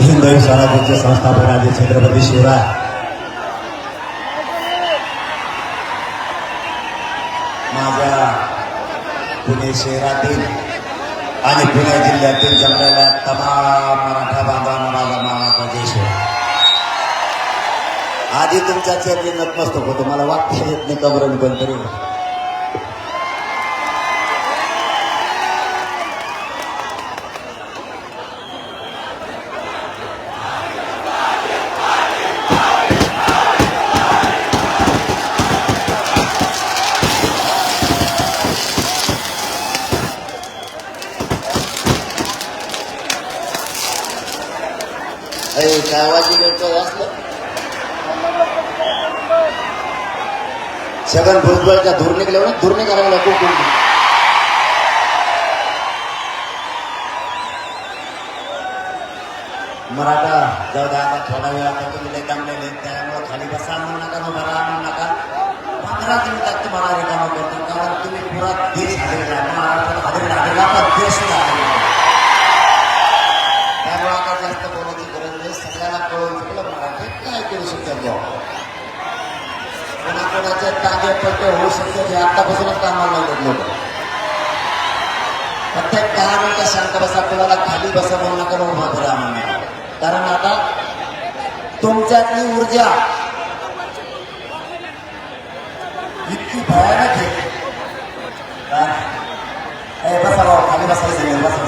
हिंदवी स्वराज्याचे संस्थापक राजे छत्रपती शिवराय माझ्या पुणे शहरातील आणि पुणे जिल्ह्यातील जमलेल्या तमाम मराठा बांधवांना माझा मानाचा जय शिवराय. आधी तुमच्या चरणी नतमस्तक होतो. मला वाक्य येत नाही कबरून पण तरी काय वाजी असलं छगन भुजबळच्या धूर निघल्या ना धूर निघाला कोकण मराठा जाऊ द्या. आता थोडा वेळ आता तुम्ही लय दमलेले त्यामुळे खाली बसा म्हणू नका न भरा म्हणू नका. 15 मिनिटात तुम्हाला रिकामा करतो कारण तुम्ही पुरा देश हादरला महाराष्ट्रात हादरला पण देश त्यामुळे आता जास्त बोलायची गरज नाही. सगळ्यांना कळून चुकलं मराठी काय करू शकतात कोणाकोणाचे तागे पट्टे होऊ शकते हे आतापासूनच कामाला लागले लोक. प्रत्येक 10 मिनिटं शांत बसा. कुणाला खाली बसा म्हणू नका उभा करा म्हणून. कारण आता तुमच्यातली ऊर्जा इतकी भयानक आहे. बसा भाऊ खाली बसायचं बसा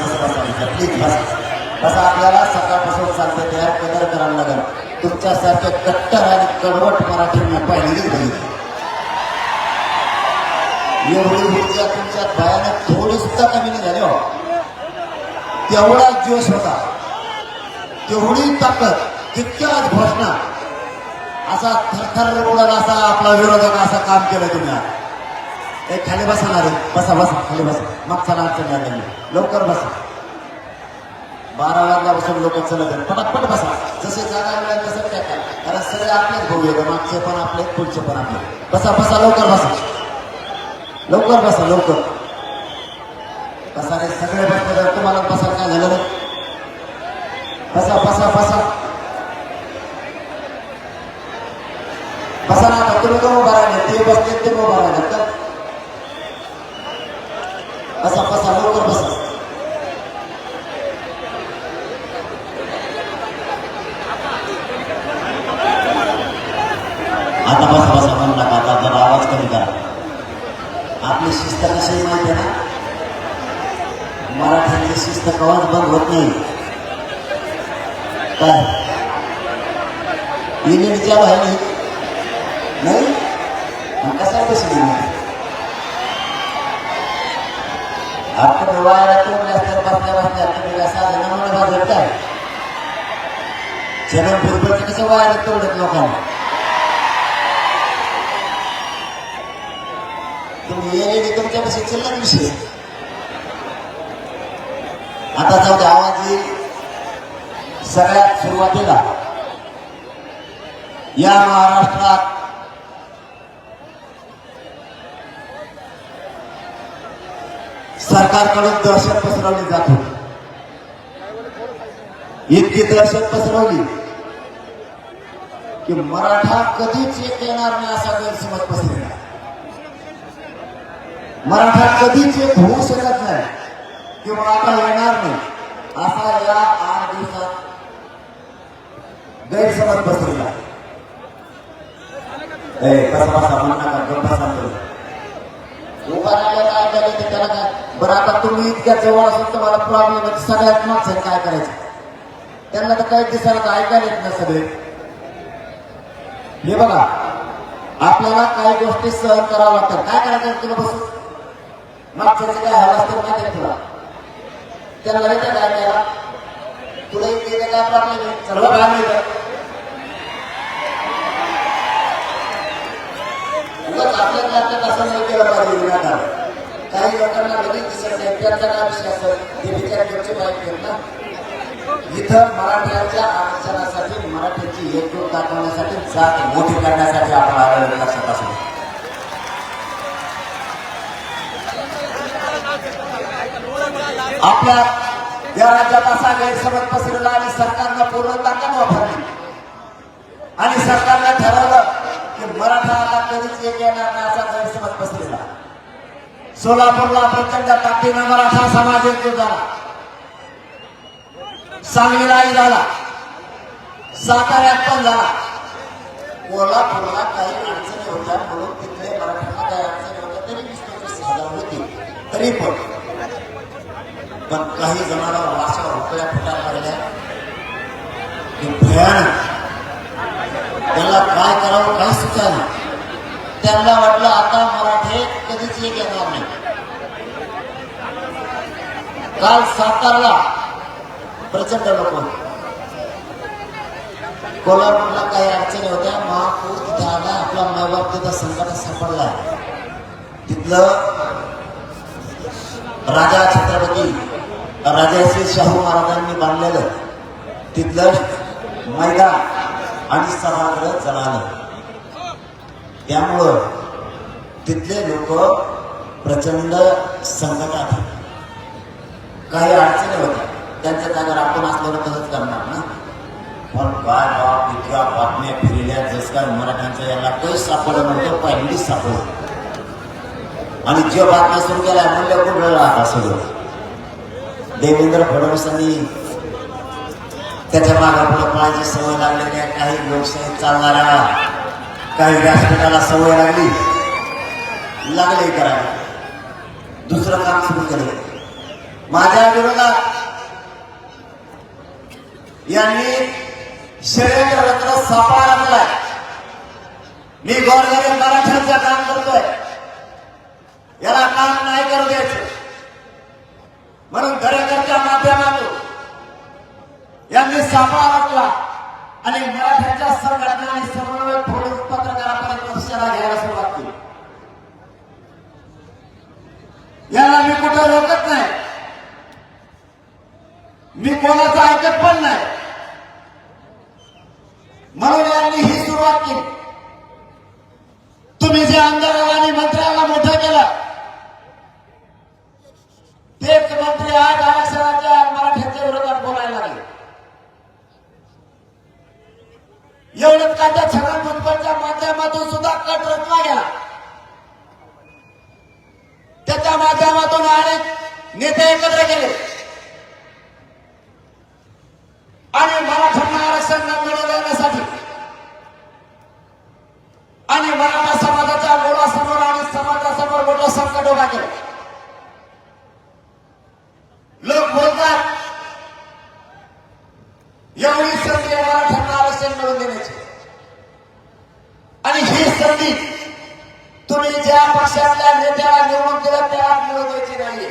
प्लीज बसा. आपल्याला सकाळपासून सांगते तयार कदर करायला लागेल. तुमच्यासारखे कट्टर आणि कडवट मराठींना पाहिलेलीच बघितली. एवढी ऊर्जा तुमच्यात भयानक थोडी सुद्धा कमी नाही झाली हो. तेवढा जोश होता तेवढी ताकद तितक्याच घोषणा असा थरथर उडाला असा आपला विरोधक असं काम केलं तुम्ही. एक खाली बसणार आहे बसा बसा खाली बसा. मागचा अडचण लागली लवकर बसा. 12 वाजल्यापासून लोक चलत आहेत पटापट बसा. जसे जागा मिळेल तसं काय कारण सगळे आपलेच भाऊ येतो. मागचे पण आपले पुढचे पण आपले. बसा बसा लवकर बसा लवकर बसा लवकर बसा रे सगळे बसले तर तुम्हाला बसा काय झालं नाही. बसा बसा बसा बसा ना. आता तुम्ही कोण उभा राहिले ते बसले तुम्ही उभा राहिले का. बसा बसा लवकर बसा. आता बसा बसा म्हणू नका. आता जरा आवाज कमी करा. आपली शिस्त कशी माहिती आहे ना. मराठ्यांची शिस्त कवाच बंद होत नाही. काय युनिट चालू आहे नाही कसा कशी आपण वायला तोडल्या तर बसल्या बसल्या तुम्ही असा नमुना बाजू काय छगन भुजबळचे कसं वायला तोडत लोकांना. तुम्ही येणे तुमच्यापाशी चिल्लर विषय. आता जाऊ द्या आवाज येईल. सगळ्यात सुरुवातीला या महाराष्ट्रात सरकारकडून दहशत पसरवली जात होती. इतकी दहशत पसरवली की मराठा कधीच एक येणार नाही असा गैरसमज पसरला. मराठा कधीच एक होऊ शकत नाही किंवा आता येणार नाही असा या 8 दिवसात गैरसमज पसरला. उभा राहिला काय झालं ते त्याला काय बरं. आता तुम्ही इतक्या जवळ असून तुम्हाला प्रॉब्लेम सगळ्यात मागचं काय करायचं. त्यांना तर काही दिसायला ऐकायला येत नाही सगळे. हे बघा आपल्याला काही गोष्टी सहन करावं लागतात. काय करायचं तुला बसून मागचं काय हवं असतं माहिती आहे तुला. त्यांना येतं काय करायला तुला इथे काय प्रॉब्लेम आहे सर्व काय मिळतं. आपल्याला असं नाही केलं पाहिजे. काही लोकांना लगेच दिसत नाही त्यांचा काय विषय असतो ते विचारांची माहिती घेत ना. इथं मराठ्यांच्या आरक्षणासाठी मराठ्यांची एकजूट दाखवण्यासाठी जात मोठी करण्यासाठी आपण आलेलं लक्षात असतो. आपल्या या राज्यात असा गैरसमज पसरला आणि सरकारनं पूर्ण सोलापूरला प्रचंड ताकदीनं मराठा समाज एकजूट झाला, सांगलीलाही झाला, साताऱ्यात पण झाला. कोल्हापूरला काही अडचणी होत्या म्हणून तिथले मराठ्यांना काही अडचणी होत्या तरी 20-25,000 होती. तरी पण काही जणांना वाचा रुपया फुटायला लागल्या की भयानक. त्याला काय करावं काय सुचायला. त्यांना वाटलं आता मराठे कधीच एक येणार नाही. काल सातारला प्रचंड लोक, कोल्हापूरला काही अडचणी होत्या. महापूर तिथे आला, आपला मायबाप तिथं संकटात सापडला. तिथलं राजा छत्रपती राजर्षी शाहू महाराजांनी बांधलेलं तिथलं मैदान आणि सभागृह जळालं. त्यामुळं तिथले लोक प्रचंड संकटात, काही अडचणी होत्या. त्यांच्या जागेवर आपण असल्यावर तसंच करणार ना. पण काय बाप इतक्या बातम्या फिरल्या जस काय मराठ्यांच्या याला काही सापडलं नव्हतं, पहिलीच सापडलं. आणि जे बातम्या सुरू केल्या म्हणल्या कुठं राहता सगळं. देवेंद्र फडणवीसांनी त्याच्या मागापुढे पळायची सवय लागलेली आहे. काही लोकशाही चालणाऱ्या काही व्यासपीठाला सवय लागली करायला दुसरं काम सुरू केलं. माझ्या विरोधात यांनी षडयंत्र रचना सापळा रचलाय. मी गोरगरीब मराठ्यांचं काम करतोय, याला काम नाही करू द्यायचं म्हणून दरेकरच्या माध्यमातून यांनी सापळा रचला आणि मराठ्यांच्या संघटना आणि समन्वय फोडून पत्रकारापर्यंत पक्षाला घ्यायला सुरुवात केली. याला मी कुठं रोखत नाही, मी कोणाचं ऐकत पण नाही. म्हणून यांनी ही सुरुवात केली. तुम्ही जे आमदाराला आणि मंत्र्याला मोठं केलं, तेच मंत्री आज आरक्षणाच्या मराठ्यांच्या विरोधात बोलायला लागले. एवढंच का त्या छगन भुजबळच्या माध्यमातून सुद्धा कट रचला गेला. त्याच्या माध्यमातून अनेक नेते एकत्र केले आणि मराठ्यांना आरक्षण न मिळवून देण्यासाठी आणि मराठा समाजाच्या मुलासमोर आणि समाजासमोर मोठं संकट उभा केलं. लोक बोलतात एवढी संधी मराठ्यांना आरक्षण मिळवून देण्याची, आणि ही संधी तुम्ही ज्या पक्षातल्या नेत्याला निवडून दिलं त्याला मिळवून द्यायची नाही.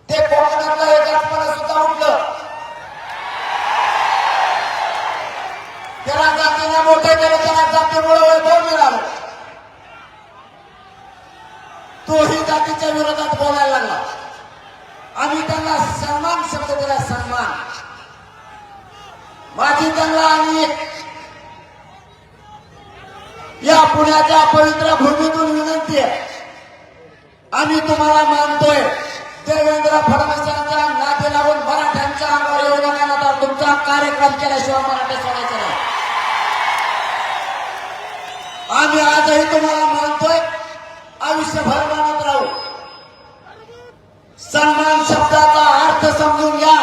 ते कोकणातलं एकात्मता सुद्धा उठलं, त्याला जातीने मोठे केलं, त्याला जातीमुळे वैभव मिळालं. तोही जातीच्या विरोधात बोलायला लागला. आम्ही त्यांना सन्मान शब्द दिला, सन्मान. माझी त्यांना आणि या पुण्याच्या पवित्र भूमीतून विनंती आहे, आम्ही तुम्हाला मानतोय. देवेंद्र फडणवीसांच्या नाते लावून मराठ्यांच्या अंगावर येऊ नका, तर तुमचा कार्यक्रम केल्याशिवाय मराठे सोडायचे नाही. आम्ही आजही तुम्हाला मानतोय, आयुष्यभर मानत राहू. सन्मान शब्दाचा अर्थ समजून घ्या.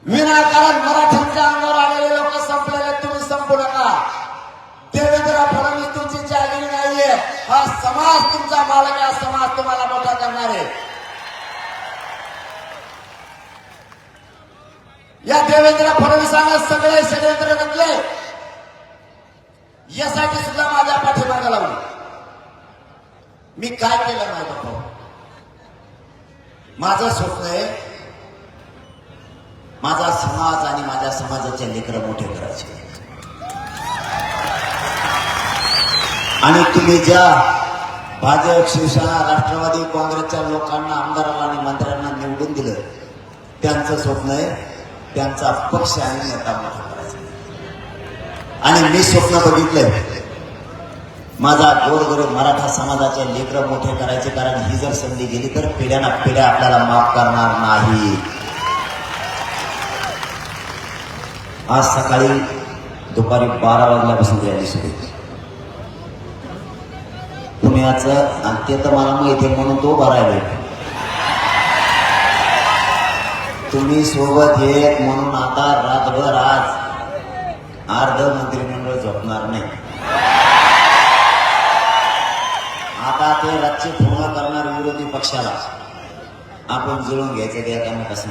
विनाकारण मराठ्यांच्या अंगावर आलेले लोक संपलेले तुम्ही संपू नका. देवेंद्र फडणवीस तुमची जागिरी नाहीये, हा समाज तुमचा मालक आहे. हा समाज तुम्हाला मोठा करणार आहे. या देवेंद्र फडणवीसांना सगळे षडयंत्र रचले, यासाठी सुद्धा माझ्या पाठीमागे लावली. मी काय केलं नाही बाबा, माझं स्वप्न आहे माझा समाज आणि माझ्या समाजाचे लेकरं मोठे करायचे. आणि तुम्ही ज्या भाजप, शिवसेना, राष्ट्रवादी काँग्रेसच्या लोकांना, आमदारांना आणि मंत्र्यांना निवडून दिलं, त्यांचं स्वप्न आहे त्यांचा पक्ष आणि नेता मोठा करायचा. आणि मी स्वप्न बघितलंय माझा गोरगरीब मराठा समाजाचे लेकरं मोठे करायचे. कारण ही जर संधी गेली तर पिढ्याना पिढ्या आपल्याला माफ करणार नाही. आज सकाळी दुपारी 12 वाजल्यापासून रॅली सुरू. पुण्याचं आणि ते तर मला माहिती आहे म्हणून तो भरायला. तुम्ही सोबत येत म्हणून आता रातभर आज अर्ध मंत्रिमंडळ झोपणार नाही. आता ते राज्य पूर्ण करणार विरोधी पक्षाला आपण जुळून घ्यायचं ते आता मी कसं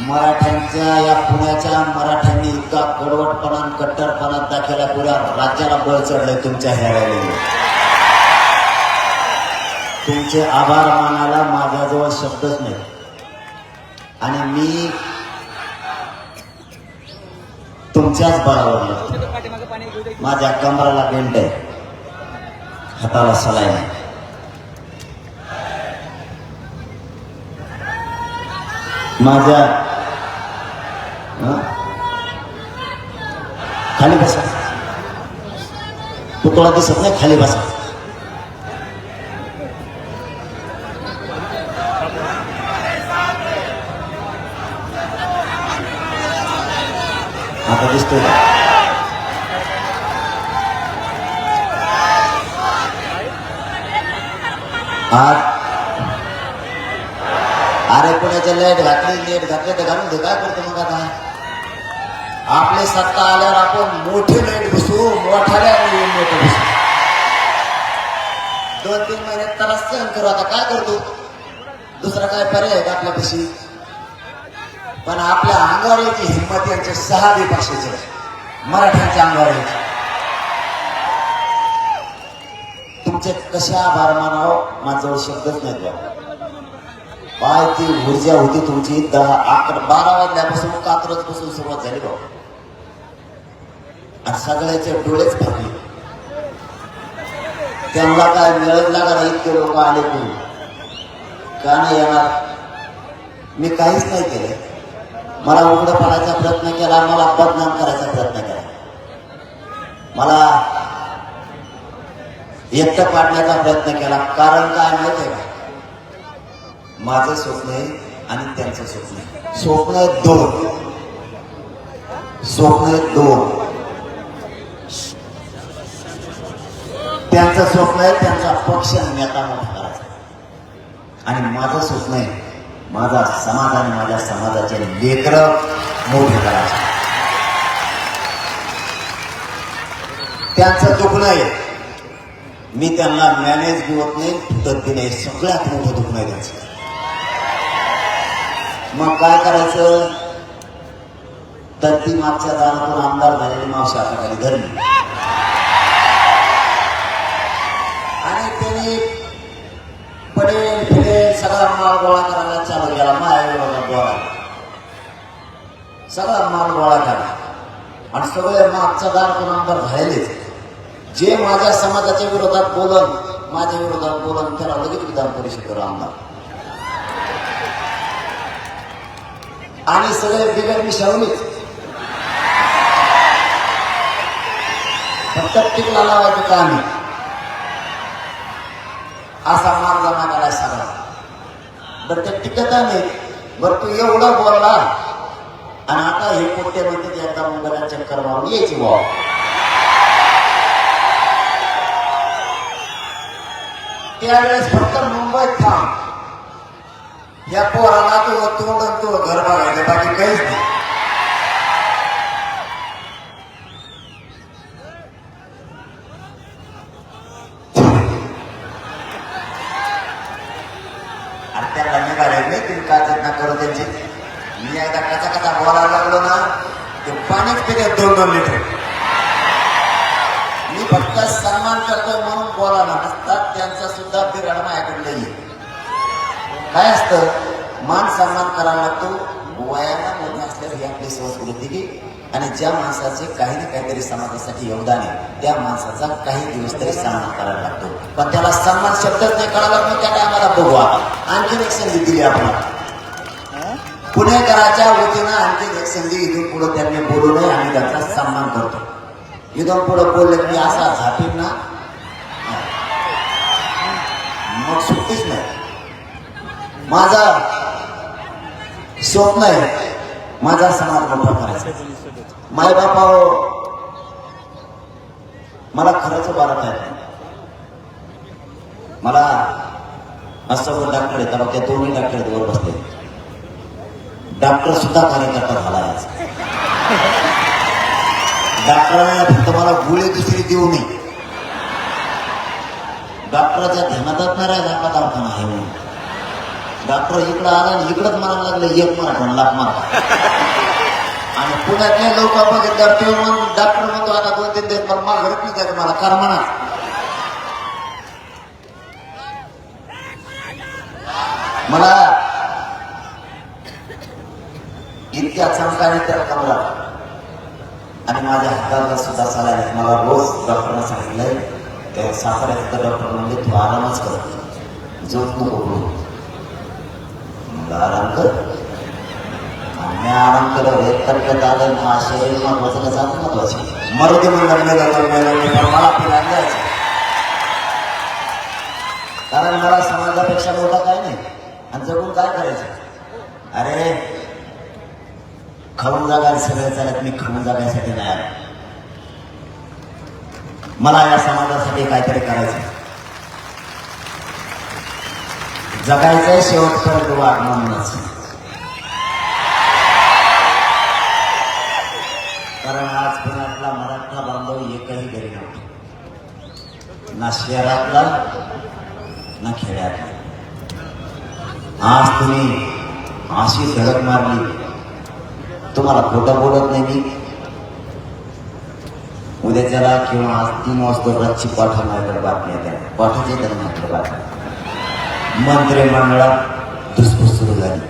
मराठ्यांच्या या पुण्याच्या मराठ्यांनी इतका कडवटपणा कट्टरपणा दाखवला पुऱ्या राज्याला बळ चढलंय तुमच्या ह्या रॅलीने. तुमचे आभार मानायला माझ्याजवळ शब्दच नाही. आणि मी तुमच्याच बळावर माझ्या कमराला बेल्ट आहे, हाताला सलाईन आहे. माझ्या खाली बसा, पुतळा दिसत नाही, खाली बसा. आता दिसतोय का? आज अरे पुण्याच्या लाईट घातली तर घालून दे, काय करतो मग आता? आपली सत्ता आल्यावर आपण मोठी लाईट बसू, मोठ्याला मोठं बसू. 2-3 महिन्यात त्याला सहन करू. आता काय करतो? दुसरा काय पर्याय आहे का आपल्यापाशी? पण आपल्या अंगावर यायची हिंमत यांच्या 6 पक्षाचे मराठ्यांच्या अंगावर यायची. तुमचे कशा आभार मानावं माझ्याजवळ शब्दच नाही द्या. काय ती ऊर्जा होती तुमची. 10-11-12 वाजल्यापासून कात्रच बसून सुरुवात झाली भाऊ. आणि सगळ्याचे डोळेच फाटले. त्यांना काय मिळत लागला, इतके लोक आले कोणी का नाही येणार? मी काहीच नाही केलं. मला उघडं पाडायचा प्रयत्न केला, मला बदनाम करायचा प्रयत्न केला, मला एकटं पाडण्याचा प्रयत्न केला. कारण काय माहिती आहे का? माझं स्वप्न आहे आणि त्यांचं स्वप्न आहे. स्वप्न दोन. त्यांचं स्वप्न आहे त्यांचा पक्ष नेता मोठा करायचा. आणि माझं स्वप्न आहे माझा समाज आणि माझ्या समाजाचे लेकरं मोठे करायचे. त्यांचं दुखणं आहे. मी त्यांना मॅनेज होत नाही, पद्धती नाही. सगळ्यात मोठं दुखणं आहे त्यांचं. मग काय करायचं? तर ती मागच्या दारातून आमदार झालेली मावशी हाताखाली धरली आणि त्यांनी पडेल फिरेल सगळा माल गोळा करायला चालू केला. माझ्या गोळा सगळा माल गोळा करा. आणि सगळे मागच्या दारातून आमदार झालेलेच. जे माझ्या समाजाच्या विरोधात बोलन, माझ्या विरोधात बोलन, त्याला लगेच विधान परिषदेवर आमदार. आणि सगळे बिगर मिशावलीच. फक्त टिकला लावायचं काम आहे. असा माल जमा करायला सगळा. बरं ते टिकत नाही. बरं तू एवढं बोलला आणि आता हे पोटे म्हणते एकदा मुंबईला चक्कर मारून यायची भाव. त्यावेळेस फक्त मुंबईत थांब. या पोराला तो तोंड तो घर बघायचं, बाकी काहीच नाही. आणि त्याला निघाले नाही तुम्ही काय जतना करू त्यांची. मी एकदा कचा बोलायला लागलो ना, ते पाणीच पिते 2-2 लिटर. मी फक्त सन्मान करतोय म्हणून बोलायला नसतात. त्यांचा सुद्धा बिराड माझ्याकडे नाही. काय असतं? मान सन्मान करावा लागतो. वयाला मोठे असल्यावर ही आपली संस्कृती की. आणि ज्या माणसाचे काही ना काहीतरी समाजासाठी योगदान आहे त्या माणसाचा काही दिवस तरी सन्मान करायला लागतो. पण त्याला सन्मान शब्दच नाही कळाला. मग त्या टायमाला बघू. आणखीन एक संधी दिली आपल्याला पुणेकराच्या वतीनं. आणखीन एक संधी इथून पुढे त्यांनी बोलू नये. आम्ही त्यांचा सन्मान करतो. इथून पुढे बोलले की असा झापीन ना मग सुट्टीच नाही. माझा स्वप्न आहे माझा समाज मोठा करायचा. मायबापा मला खरंच भारत आहे. मला असं डॉक्टर आहे तेव्हा त्या दोन्ही डॉक्टर वर बसले. डॉक्टर सुद्धा कार्यकर्ता झाला आज. डॉक्टरांना फक्त मला गोळी दुसरी देऊ नये. डॉक्टरच्या ध्यानातच नाही राहिला आपला दवाखाना आहे म्हणून. डॉक्टर इकडं आला आणि इकडंच मारायला लागले एक मारा लाख मारा. आणि पुण्यातले लोक बघितल्यावर ते डॉक्टर म्हणतो आता 2-3 दिवस मला घरात नाही जायचं मला कर म्हणा. मला इतक्या चमकाने त्या कमला आणि माझ्या हाताला सुद्धा चालायला मला रोज डॉक्टरने सांगितलंय. त्या साताऱ्यात डॉक्टर म्हणजे तू आरामच कर, झोप नको करू. आराम कर. मी आराम केलं. एक टप्प्यात आलं माझ्या शरीर महत्वाचं जात महत्वाचे मरुदी म्हणून मला फिरायला जायचं. कारण मला समाजापेक्षा मोठा काय नाही आणि जगून काय करायचं. अरे खाऊन जागायला सगळे चालत, मी खाऊन जागायसाठी नाही आलो. मला या समाजासाठी काहीतरी करायचं, जगायचंय शेवटपर्यंत वाट म्हणूनच. कारण आज पुण्यातला मराठा बांधव एकही घरी नव्हता, ना शहरातला ना खेड्यातला. आज तुम्ही अशी धडक मारली. तुम्हाला खोटं बोलत नाही मी. उद्याच्याला किंवा आज 3 वाजता रातची पाठवण्याकडे बातम्या द्या. पाठाच्या दरम्यान बातम्या मंत्रिमंडळात धुसफूस सुरू झाली.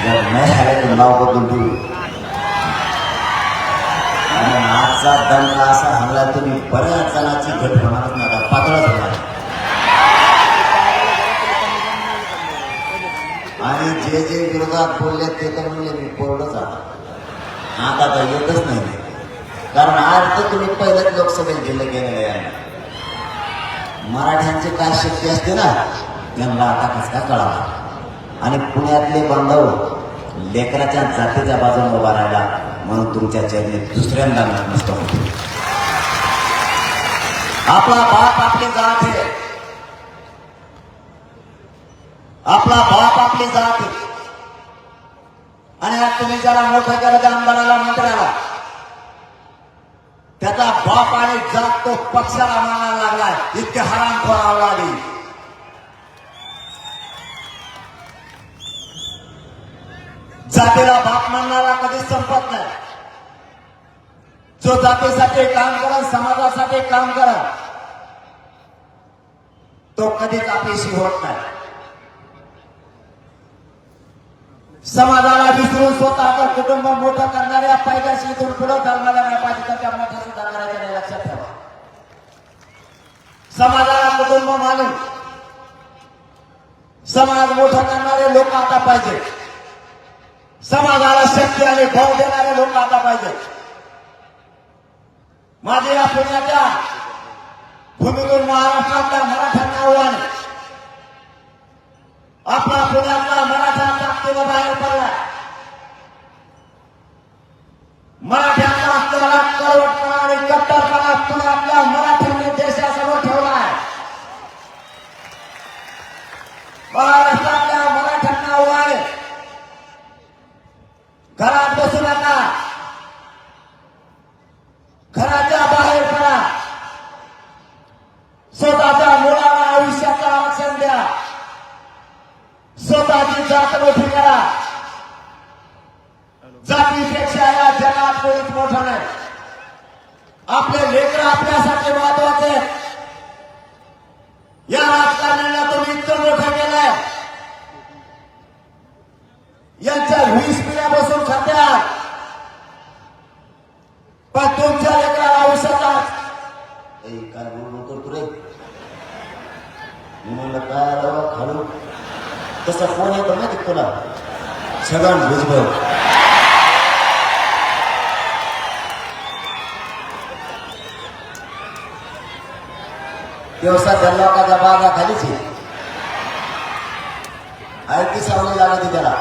जर नाही आले तर नाव बदलून ठेवू. आणि आजचा दंगा असा हल्ला तुम्ही बऱ्याच जणांची घट होणारच नका, पातळच होणार. आणि जे जे विरोधात बोलले ते तर म्हणले मी कोरडच आला. आता तर येतच नाही. कारण आज तर तुम्ही पहिल्याच लोकसभेत गेलेले आहे. मराठ्यांची काय शक्ती असते ना त्यांना आता कस काय कळाला. आणि पुण्यातले बांधव लेकराच्या जातीच्या बाजूने उभा राहिला म्हणून तुमच्या चरणी दुसऱ्यांदा नसत होतो. आपला बाप आपली जात आहे. आपला बाप आपली जात आहे. आणि आज तुम्ही जरा मोठं केलं आमदाराला मंत्र्याला, त्याचा बाप आणि जात तो पक्षाला मानायला लागलाय. इतके हरामखोर लागली. जातीला बाप मानणारा कधीच संपत नाही. जो जातीसाठी काम करा, समाजासाठी काम करा, तो कधीच अपयशी होत नाही. समाजाला विसरून स्वतःचं कुटुंब मोठं करणाऱ्या पायद्याशी इथून पुढे चालणाऱ्या नाही पाहिजे तर त्या मोठ्या सुद्धा करायच्या नाही, लक्षात ठेवा. समाजाला कुटुंब मानून समाज मोठं करणारे लोक आता पाहिजे. समाजाला शक्ती आणि भाव देणारे लोक आता पाहिजे. माझे या पुण्याच्या भूमीतून महाराष्ट्रातल्या मराठ्यांना आव्हान, आपला पुण्यातला मराठा ताकदीनं बाहेर पडला. मराठ्यांना असलेला कडवटपणा आणि कट्टरपणा पुण्यातल्या मराठ्यांनी देशासमोर ठेवला आहे. महाराष्ट्रातल्या मराठ्यांना आव्हान, घरात बसू नका, घराच्या बाहेर पडा, स्वतःच्या मुलाला आयुष्याचं आरक्षण द्या, स्वतःची जात मोठी करा. जातीपेक्षा या जगात कोणीच मोठं नाही. आपले लेकरं आपल्यासाठी महत्वाचे. या राजकारण्यांना तुम्ही इतकं मोठं केलंय. यांच्या 20 पिढ्या बसून खात्या, पण तुमच्या लेकराला आयुष्याचा काय बोलू करतो रे. मी म्हणलं काय खालू तसं कोण येतं माहिती तुला, छगन भुजबळ. व्यवसाय त्या लोकांच्या बागा खालीच आहे ती सवय लागली. त्याला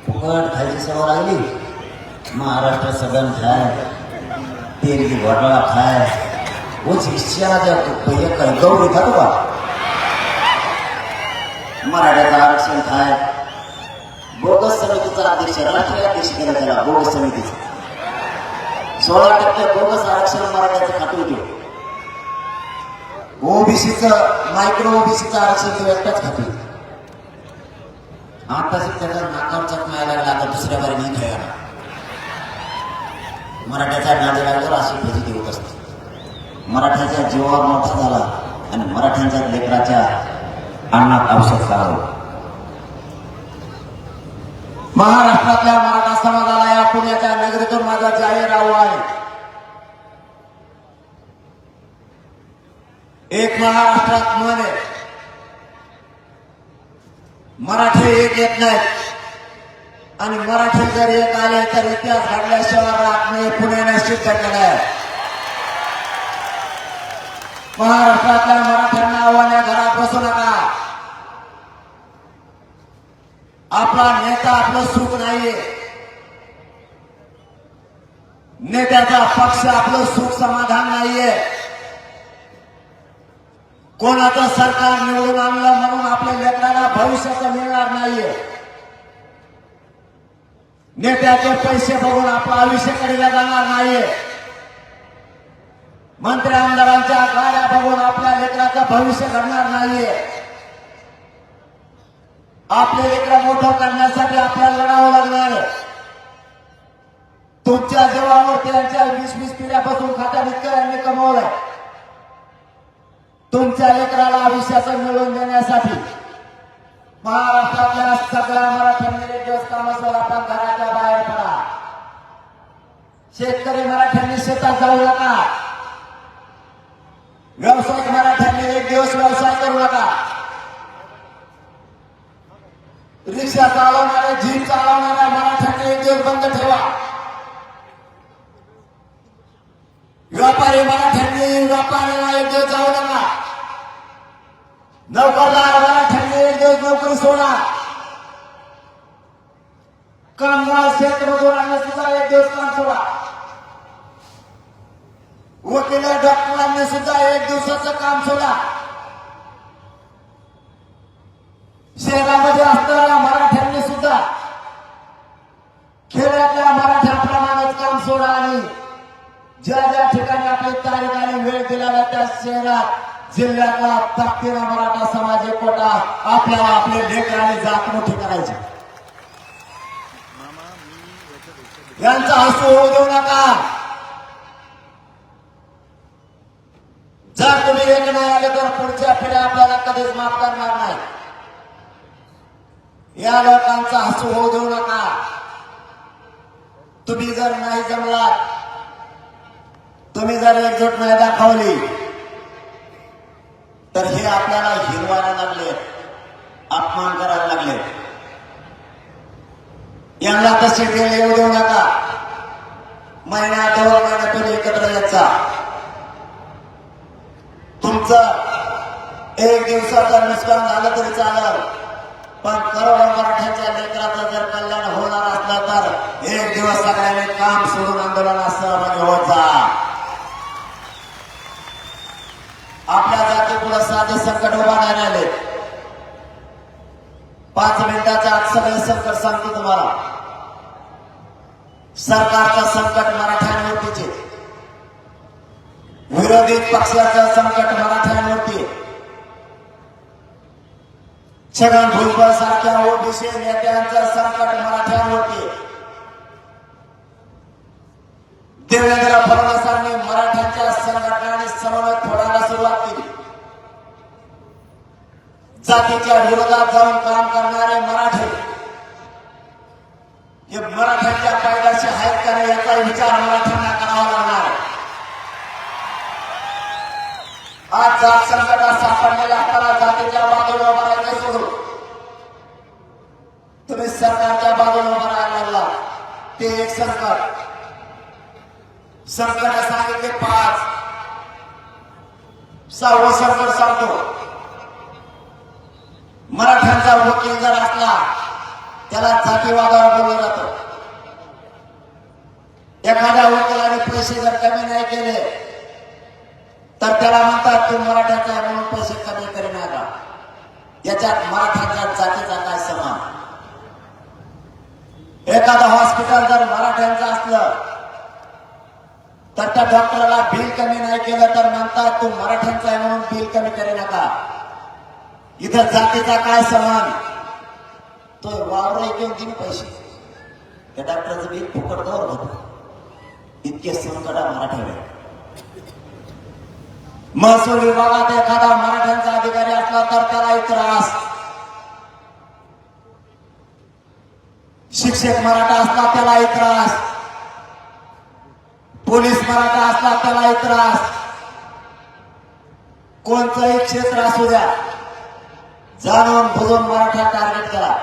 फुकट खायची सवय लागली. महाराष्ट्र सगळं खाय तेल की घोटाळा खाय वो शिक्षणाच्या पहिल्या काही गौरी खातो का मराठ्याचं आरक्षण खाय बोगस समितीचा अध्यक्ष राष्ट्रीय अध्यक्ष केला त्याला बोगस समितीचा 16% बोगस आरक्षण मराठ्याचं खातो होते ओबीसीचं मायक्रो ओबीसीचं आरक्षण तो एकटाच खातो आता त्याचा नाकावरचा मिळायला लागला आता दुसऱ्या बारी नाही खेळायला मराठ्याचा नादी लागल्यावर अशी फजिती होत असते मराठ्याच्या जीवावर मोठा झाला आणि मराठ्यांच्या लेकराच्या अन्नात औषध लावलं महाराष्ट्रातल्या मराठा समाजाला या पुण्याच्या नगरीतून माझा जाहीर आव्हान आहे एक महाराष्ट्रात म्हण आहे मराठी एक येत नाहीत आणि मराठी जर एक आले तर इतिहास घडल्याशिवाय राहत नाही पुण्याने सिद्ध केलंय महाराष्ट्रातल्या मराठ्यांना आव्हान आहे घरात बसू नका आपला नेता आपलं सुख नाहीये नेत्याचा पक्ष आपलं सुख समाधान नाहीये कोणाचं सरकार निवडून आणलं म्हणून आपल्या लेकराला भविष्याचं मिळणार नाहीये नेत्याचे पैसे बघून आपलं आयुष्य कडेला जाणार नाहीये मंत्री आमदारांच्या गाड्या बघून आपल्या लेकराचं भविष्य घडणार नाहीये आपले लेकरं मोठं करण्यासाठी आपल्याला लढावं लागणार तुमच्या जीवावर त्यांच्या 20-20 पिढ्यापासून खात्यात इतकं यांनी कमवलंय तुमच्या लेकराला आयुष्याचं मिळवून देण्यासाठी महाराष्ट्रातल्या सगळ्या मराठ्यांनी एक दिवस कामाचं आपण घराच्या बाहेर पडा शेतकरी मराठ्यांनी शेतात जाऊ नका व्यावसायिक मराठ्यांनी एक दिवस व्यवसाय करू नका रिक्षा चालवणारे जीप चालवणाऱ्या मराठ्यांनी एक दिवस बंद ठेवा व्यापारी मराठ्यांनी व्यापाऱ्याला एक दिवस जाऊ नका नोकरदार मराठ्यांनी एक दिवस नोकरी सोडा कामगार शेतमजुरांनी सुद्धा एक दिवस काम सोडा वकील डॉक्टरांनी सुद्धा एक दिवसाचं काम सोडा शहरामध्ये असणाऱ्या मराठ्यांनी सुद्धा खेड्यातल्या मराठ्याप्रमाणेच काम सोडा आणि ज्या ज्या ठिकाणी आपली तारीख आणि वेळ दिलेला त्या शहरात जिल्ह्यातला ताकदीनं मराठा समाज कोटा आपल्याला आपले लेकर आणि जात मोठी करायची यांचा हसू होऊ देऊ नका जर तुम्ही एक नाही आले तर पुढच्या पिढ्या आपल्याला कधीच माफ करणार नाही या लोकांचा हसू होऊ देऊ नका तुम्ही जर नाही जमलात तुम्ही जर एकजूट नाही दाखवली तर हे आपल्याला हिरवायला लागले अपमान करायला लागले यांना तसे गेले येऊ देऊ नका महिन्या 2 महिन्यातून एकत्र यायचा तुमचं एक दिवसाचं नुकसान झालं तरी चालेल पण करोडो मराठ्यांच्या लेकराचं जर कल्याण होणार असलं तर एक दिवस सगळ्यांनी काम सोडून आंदोलनात सहभागी होत जा आपल्या जातीपुढे साधे संकट उभा नाही राहिले 5 मिनिटाच्या आत सगळे संकट सांगतो तुम्हाला सरकारचं संकट मराठ्यांवरतीचे विरोधी पक्षाचं संकट मराठ्यांवरती छगन भुजबळ सारख्या ओबीसी नेत्यांचं संकट मराठ्यांवरती देवेंद्र फडणवीसांनी मराठ्यांच्या संघटना आणि समन्वय फोडायला सुरुवात केली जातीच्या विरोधात जाऊन काम करणारे मराठे हे मराठ्यांच्या पायदाशी आहेत का नाही याचा विचार मराठ्यांना करावा लागणार आज जात संकटात सापडलेल्या असताना जातीच्या बाजूला उभा राहायचं सोडून तुम्ही सरकारच्या बाजूला उभा राहायला लागला ते एक संकट सांगितले 5 6वं संकट सांगतो मराठ्यांचा वकील जर असला त्याला जातीवादावर बोललं जातं एखाद्या वकिलाने पैसे जर कमी नाही केले तर त्याला म्हणतात तू मराठ्याचा आहे म्हणून पैसे कमी करी नका. याच्यात मराठ्यांच्या जातीचा काय समान? एखादं हॉस्पिटल जर मराठ्यांचं असलं तर त्या डॉक्टरला बिल कमी नाही केलं तर म्हणतात तू मराठ्यांचा आहे म्हणून बिल कमी करू नका. इथं जातीचा काय समान? तो वावर घेऊन दिले पैसे, त्या डॉक्टरचं बिल फुकट दर होतं. इतके संकट मराठ्यावर. महसूल विभागात एखादा मराठ्यांचा अधिकारी असला तर त्यालाही त्रास. शिक्षक मराठा असला त्यालाही त्रास. पोलीस मराठा असला त्यालाही त्रास. कोणतंही क्षेत्र असू द्या, जाणून बुजून मराठा टार्गेट करा.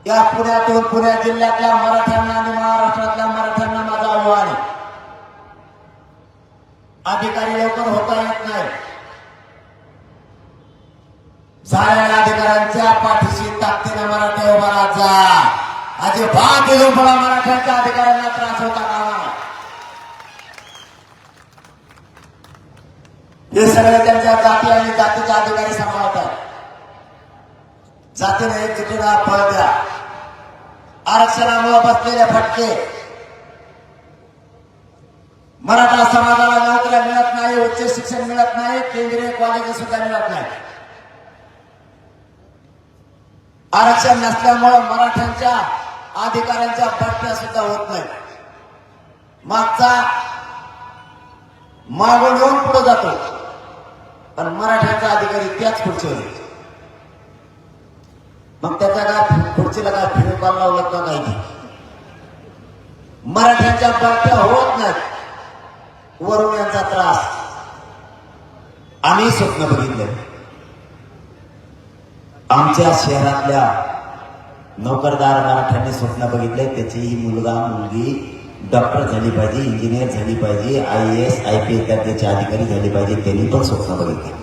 या पुण्यातून पुणे जिल्ह्यातल्या मराठ्यांना आणि महाराष्ट्रातल्या मराठ्यांना माझं आव्हान आहे. अधिकारी लवकर होता येत नाही. झालेल्या अधिकाऱ्यांच्या पाठीशी ताकदीने मराठा उभा राहत जा. अजिबात विलंबला मराठ्यांच्या अधिकाऱ्यांना त्रास होता कामा. हे सगळे त्यांच्या जाती आणि जातीचे अधिकारी सांभाळतात. जातीने एक जुटीला फळ द्या. आरक्षणामुळे बसलेले फटके. मराठा समाजाला नोकऱ्या मिळत नाही, उच्च शिक्षण मिळत नाही, केंद्रीय कॉलेज सुद्धा मिळत नाही. आरक्षण नसल्यामुळे मराठ्यांच्या अधिकाऱ्यांच्या बढत्या सुद्धा होत नाही. मागचा मागून येऊन पुढे जातो, पण मराठ्यांचा अधिकारी त्याच खुर्चीवर येतो. मग त्याच्या काय खुर्चीला काय फिरकायला लावलं का काही? मराठ्यांच्या बढत्या होत नाहीत. वरून यांचा त्रास. आम्ही स्वप्न बघितलं. आमच्या शहरातल्या नोकरदार मराठ्यांनी स्वप्न बघितले. त्याची मुलगा मुलगी डॉक्टर झाली पाहिजे, इंजिनियर झाली पाहिजे, IAS IPS दर्जाचे अधिकारी झाले पाहिजे. त्यांनी पण स्वप्न बघितले.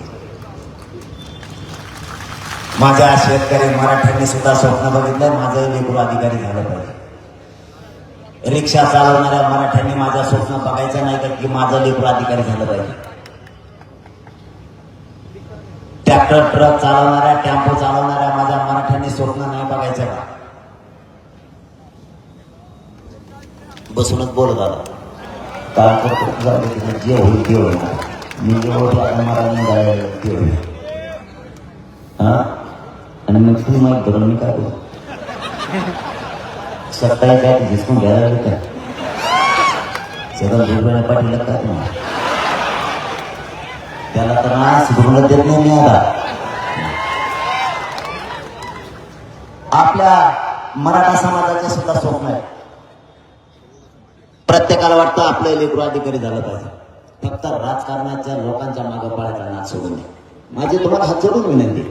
माझ्या शेतकरी मराठ्यांनी सुद्धा स्वप्न बघितलं, माझं लेकरू अधिकारी झालं पाहिजे. रिक्षा चालवणाऱ्या मराठ्यांनी माझं स्वप्न बघायचं नाही का की माझं लेकरू अधिकारी झालं पाहिजे. ट्रॅक्टर ट्रक चालवणाऱ्या टेम्पो चालवणाऱ्या माझ्या मराठ्यांनी स्वप्न नाही बघायचं का? बसूनच बोलत आला काय करतो जे होईल ते होईल. मी जे होते आता मला निघायला ते होईल. हा आणि मग तू माहीत करून मी काय करू? सत्ताही काय झिसकून घ्यायला लागेल का? सगळं दुर्बळ पाठीला काय तुम्हाला? त्याला तर ना सुधरून देत नाही मी आता. आपल्या मराठा समाजाचे सुद्धा स्वप्न आहे. प्रत्येकाला वाटतं आपलं लेकरू अधिकारी झालं पाहिजे. फक्त राजकारणाच्या लोकांच्या मागे पळायचा नाच सोडून नये. माझी तुम्हाला हात जोडून विनंती,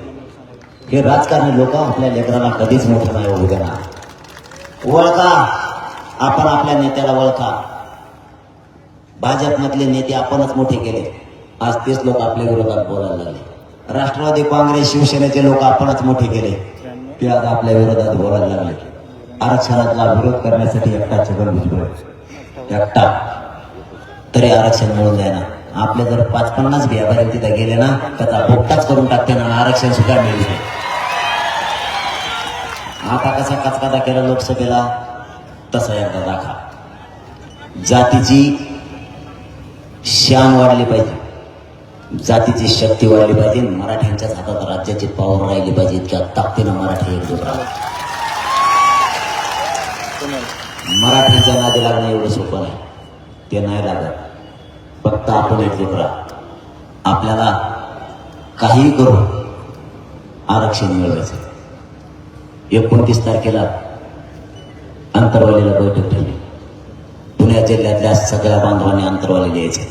हे राजकारणी लोक आपल्या लेकराला कधीच मोठं नाही होऊ देणार. ओळखा, आपण आपल्या नेत्याला ओळखा. भाजपमधले नेते आपणच मोठे केले, आज तेच लोक आपल्या विरोधात बोलायला लागले. राष्ट्रवादी काँग्रेस शिवसेनेचे लोक आपणच मोठे केले, ते आज आपल्या विरोधात बोलायला लागले. आरक्षणाला विरोध करण्यासाठी एकटा छगन भुजबळ एकटा तरी आरक्षण मिळून जाईना. आपले जर 50-50 व्यापारी तिथे गेले ना त्याचा भोगताच करून टाकते ना, आरक्षण सुद्धा मिळू शकते. आता कसा कचकादा केला लोकसभेला तसा एकदा दाखवा. जातीची शान वाढली पाहिजे, जातीची शक्ती वाढली पाहिजे. मराठ्यांच्याच हातात राज्याची पावर राहिली पाहिजे. इतक्या ताकदीनं मराठी एकजूट राहा. मराठीच्या नादी लागणं एवढं सोपं नाही, ते नाही लागत. फक्त आपण एकजूट राहा. आपल्याला काही करून आरक्षण मिळवायचं. 29 तारखेला अंतरवालीला बैठक ठेवली. पुणे जिल्ह्यातल्या सगळ्या बांधवांनी अंतरवाली यायचे.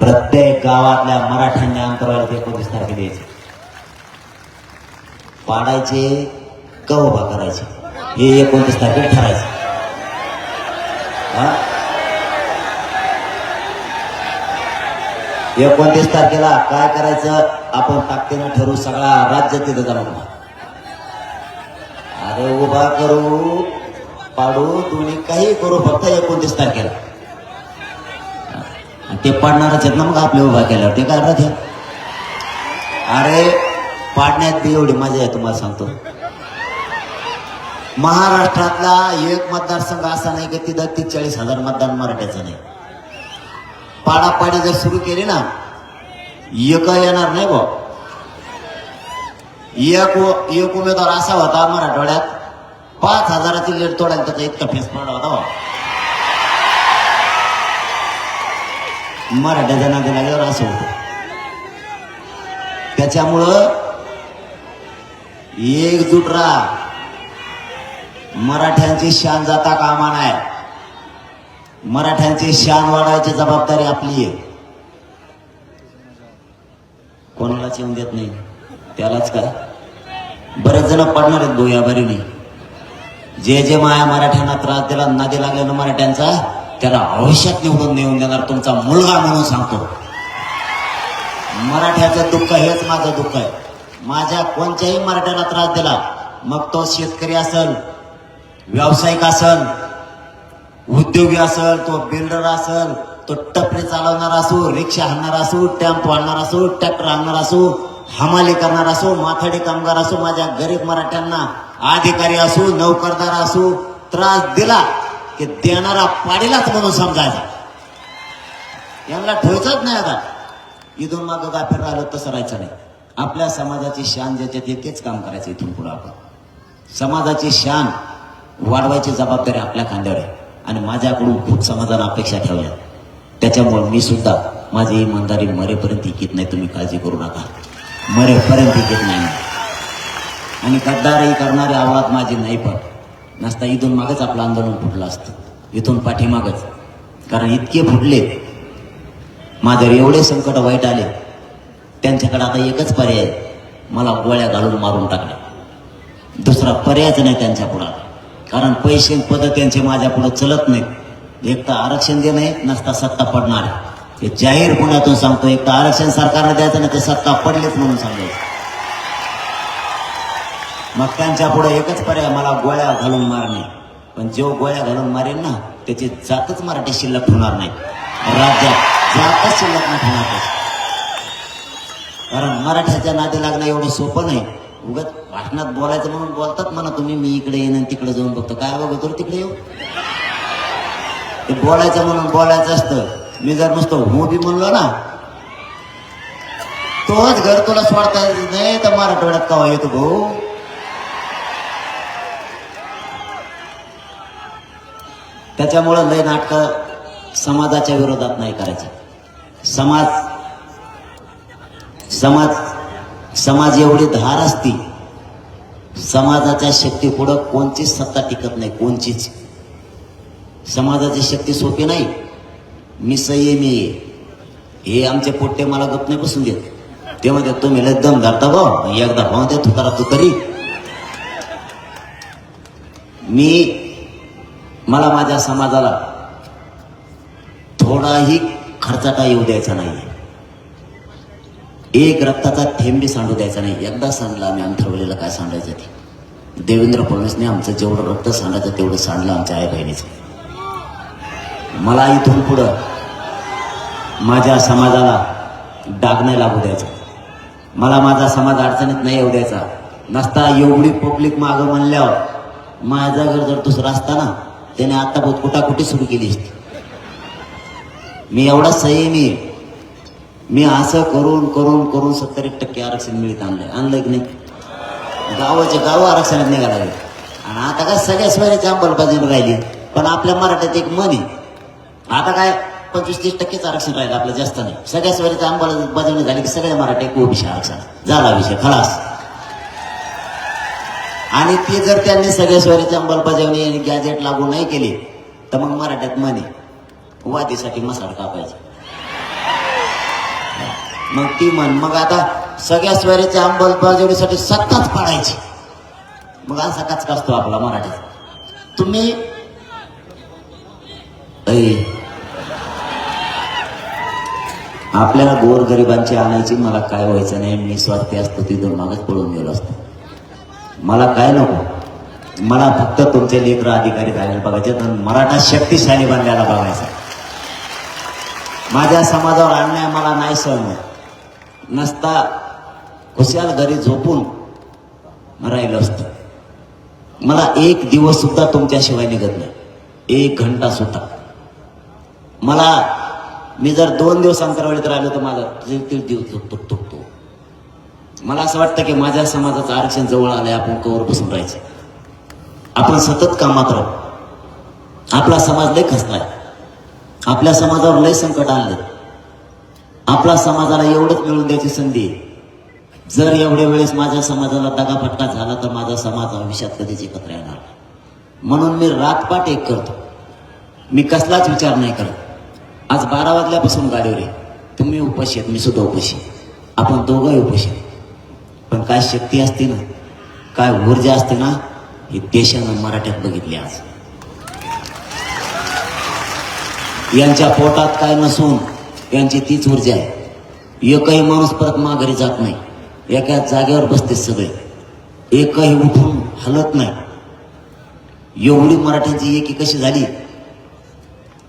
प्रत्येक गावातल्या मराठ्यांनी अंतरवाली 29 तारखेला यायचे. पाडायचे का उभा करायचे हे 29 तारखेला ठरायचं. 29 तारखेला काय करायचं आपण ताकदीनं ठरवू. सगळा राज्य तिथं जमा. अरे उभा करू पाडू दोन्ही काही करू, फक्त 29 तारखेला आणि ते पाडणारच आहेत ना मग आपले उभा केल्यावर ते काय राहते. अरे पाडण्यात बी एवढी मजा आहे तुम्हाला सांगतो. महाराष्ट्रातला एक मतदारसंघ असा नाही की तिथं 43,000 मतदान मराठ्याचं नाही. पाडापाडी जर सुरू केली ना एक येणार नाही बा. एक उमेदवार असा होता मराठवाड्यात 5,000ची लीड तोडायला त्याचा इतका फेस पडला होता बा. मराठ्याच्या नादी लागल्यावर असं होतं. त्याच्यामुळं एकजूट राहा. मराठ्यांची शान जाता कामा नाही. मराठ्यांची शान वाढवायची जबाबदारी आपली आहे. कोणालाच येऊन देत नाही त्यालाच काय. बरेच जण पडणार आहेत गोयाबारीने. जे जे माया मराठ्यांना त्रास दिला नादी लागल्यानं मराठ्यांचा त्याला आयुष्यात निवडून नेऊन देणार तुमचा मुलगा म्हणून सांगतो. मराठ्याचं दुःख हेच माझं दुःख आहे. माझ्या कोणत्याही मराठ्याला त्रास दिला मग तो शेतकरी असेल, व्यावसायिक असेल, उद्योगी असेल, तो बिल्डर असेल, तो टपरी चालवणार असो, रिक्षा हाणणार असो, टेम्पो आणणार असो, ट्रॅक्टर आणणार असो, हमाली करणार असो, माथाडी कामगार असो, माझ्या गरीब मराठ्यांना अधिकारी असो, नोकरदार असो, त्रास दिला की देणारा पाडीलाच म्हणून समजायचा. यांना ठेवायचंच नाही. आता इथून मागं गाफीर राहिलं तसं राहायचं नाही. आपल्या समाजाची शान ज्याच्यात तेच काम करायचं. इथून पुढे आपण समाजाची शान वाढवायची जबाबदारी आपल्या खांद्यावर आहे. आणि माझ्याकडून खूप समाजाला अपेक्षा ठेवल्या. त्याच्यामुळे मी सुद्धा माझी इमानदारी मरेपर्यंत इकित नाही. तुम्ही काळजी करू नका. मरेपर्यंत इकित नाही. आणि गद्दारी करणारी आवाज माझी नाही. पण नसता इथून मागच आपलं आंदोलन फुटलं असतं. इथून पाठीमागच. कारण इतके फुटले. माझ्यावर एवढे संकट वाईट आले. त्यांच्याकडे आता एकच पर्याय, मला गोळ्या घालून मारून टाकल्या. दुसरा पर्यायच नाही त्यांच्या पुढे. कारण पैसे पद त्यांचे माझ्या पुढे चलत नाहीत. एक तर आरक्षण देणे, नसता सत्ता पडणार. हे जाहीर पुण्यातून सांगतो. एक तर आरक्षण सरकारने द्यायचं नाही, ते सत्ता पडलीच म्हणून सांगायचं. मग त्यांच्या पुढे एकच पर्याय, मला गोळ्या घालून मारणे. पण जो गोळ्या घालून मारेल ना त्याची जातच मराठी शिल्लक होणार नाही. राज्यात जातच शिल्लक नाही होणार. कारण मराठ्याच्या नादी लागणं एवढं सोपं नाही. उगाच भाषणात बोलायचं म्हणून बोलतात म्हणा तुम्ही, मी इकडे येईन आणि तिकडे जाऊन बघतो. काय बघतो तिकडे येऊ. ते बोलायचं म्हणून बोलायचं असतं. मी जर नुसतं हो बी म्हणलो ना तोच घर तुला सोडता येत नाही तर मराठवाड्यात कवा येतो भाऊ. त्याच्यामुळं लय नाटकं समाजाच्या विरोधात नाही करायचं. समाज एवढी धार असती. समाजाच्या शक्ती पुढं कोणचीच सत्ता टिकत नाही. कोणचीच. समाजाची शक्ती सोपी नाही. मी संयमी हे आमचे पोट्टे मला गप नाही बसून देत. ते म्हणतात तुम्ही लय दम धरता भाऊ, एकदा भाऊ द्या तुकारा तू तरी. मला माझ्या समाजाला थोडाही खर्चाटा येऊ द्यायचा नाही. एक रक्ताचा थेंबी सांडू द्यायचा नाही. एकदा सांडला आम्ही ठरवलेलं काय सांडायचं ते. देवेंद्र फडणवीसने आमचं जेवढं रक्त सांडायचं तेवढं सांडलं आमच्या आई बहिणीचं. मला इथून पुढं माझ्या समाजाला डाग नाही लागू द्यायचा. मला माझा समाज अडचणीत नाही येऊ द्यायचा. नसता एवढी पब्लिक मागं म्हणल्यावर माझ्या जागेवर जर दुसरा असता ना त्याने आता बहुत कुटाकुटी सुरू केली असती. मी एवढा संयमी. मी असं करून करून करून 70% आरक्षण मिळत आणलंय की नाही. गावाचे गाव आरक्षणात निघाला. आणि आता काय सगळ्या स्वराची अंमलबजावणी राहिली. पण आपल्या मराठ्यात एक मन आहे. आता काय 25-30% आरक्षण राहिलं आपलं, जास्त नाही. सगळ्या स्वराची अंमलबजावणी झाली की सगळ्या मराठी ओबीसी आरक्षण झाला विषय खलास. आणि ते जर त्यांनी सगळ्या स्वराची अंमलबजावणी आणि गॅजेट लागू नाही केली तर मग मराठ्यात मन आहे वादीसाठी मसाड कापायचं. मग ती मग आता सगळ्या स्वराच्या अंमलबजावणीसाठी सत्ताच पाडायची. मग असा कचका असतो आपला मराठीत. तुम्ही आपल्याला गोरगरिबांची आणायची मला काय व्हायचं नाही. मी स्वार्थी असतो तिथून मागच पळून गेलो असतो. मला काय नको. मला फक्त तुमचे लेकर अधिकारी झालेले बघायचे आणि मराठा शक्तिशाली बनल्याला बघायचा. माझ्या समाजावर अन्याय मला नाही सहन नसता खुशाल घरी झोपून राहिलं असतं. मला एक दिवस सुद्धा तुमच्याशिवाय निघत नाही, एक घंटा सुद्धा. मी जर 2 दिवस अंतरावळीत राहिलो तर माझा तीळ दिवस तुटतो. मला असं वाटतं की माझ्या समाजाचं आरक्षण जवळ आलंय, आपण कवर बसून राहायचं. आपण सतत कामात राहू. आपला समाज लय खचलाय, आपल्या समाजावर लय संकट आणलं. आपल्या समाजाला एवढंच मिळून द्यायची संधी. जर एवढ्या वेळेस माझ्या समाजाला दगाफटका झाला तर माझा समाज भविष्यात कधीच एकत्र येणार नाही. म्हणून मी रातपाट एक करतो, मी कसलाच विचार नाही करत. आज 12 वाजल्यापासून गाडीवर आहे. तुम्ही उपाशी आहेत, मी सुद्धा उपाशी, आपण दोघंही उपाशी. पण काय शक्ती असते ना, काय ऊर्जा असते ना, ही देशानं मराठ्यात बघितली. आज यांच्या पोटात काय नसून यांची तीच ऊर्जा आहे. एकही माणूस परत माघारी जात नाही, एका जागेवर बसते सगळे, एकही उठून हलत नाही. एवढी मराठ्यांची एकी कशी झाली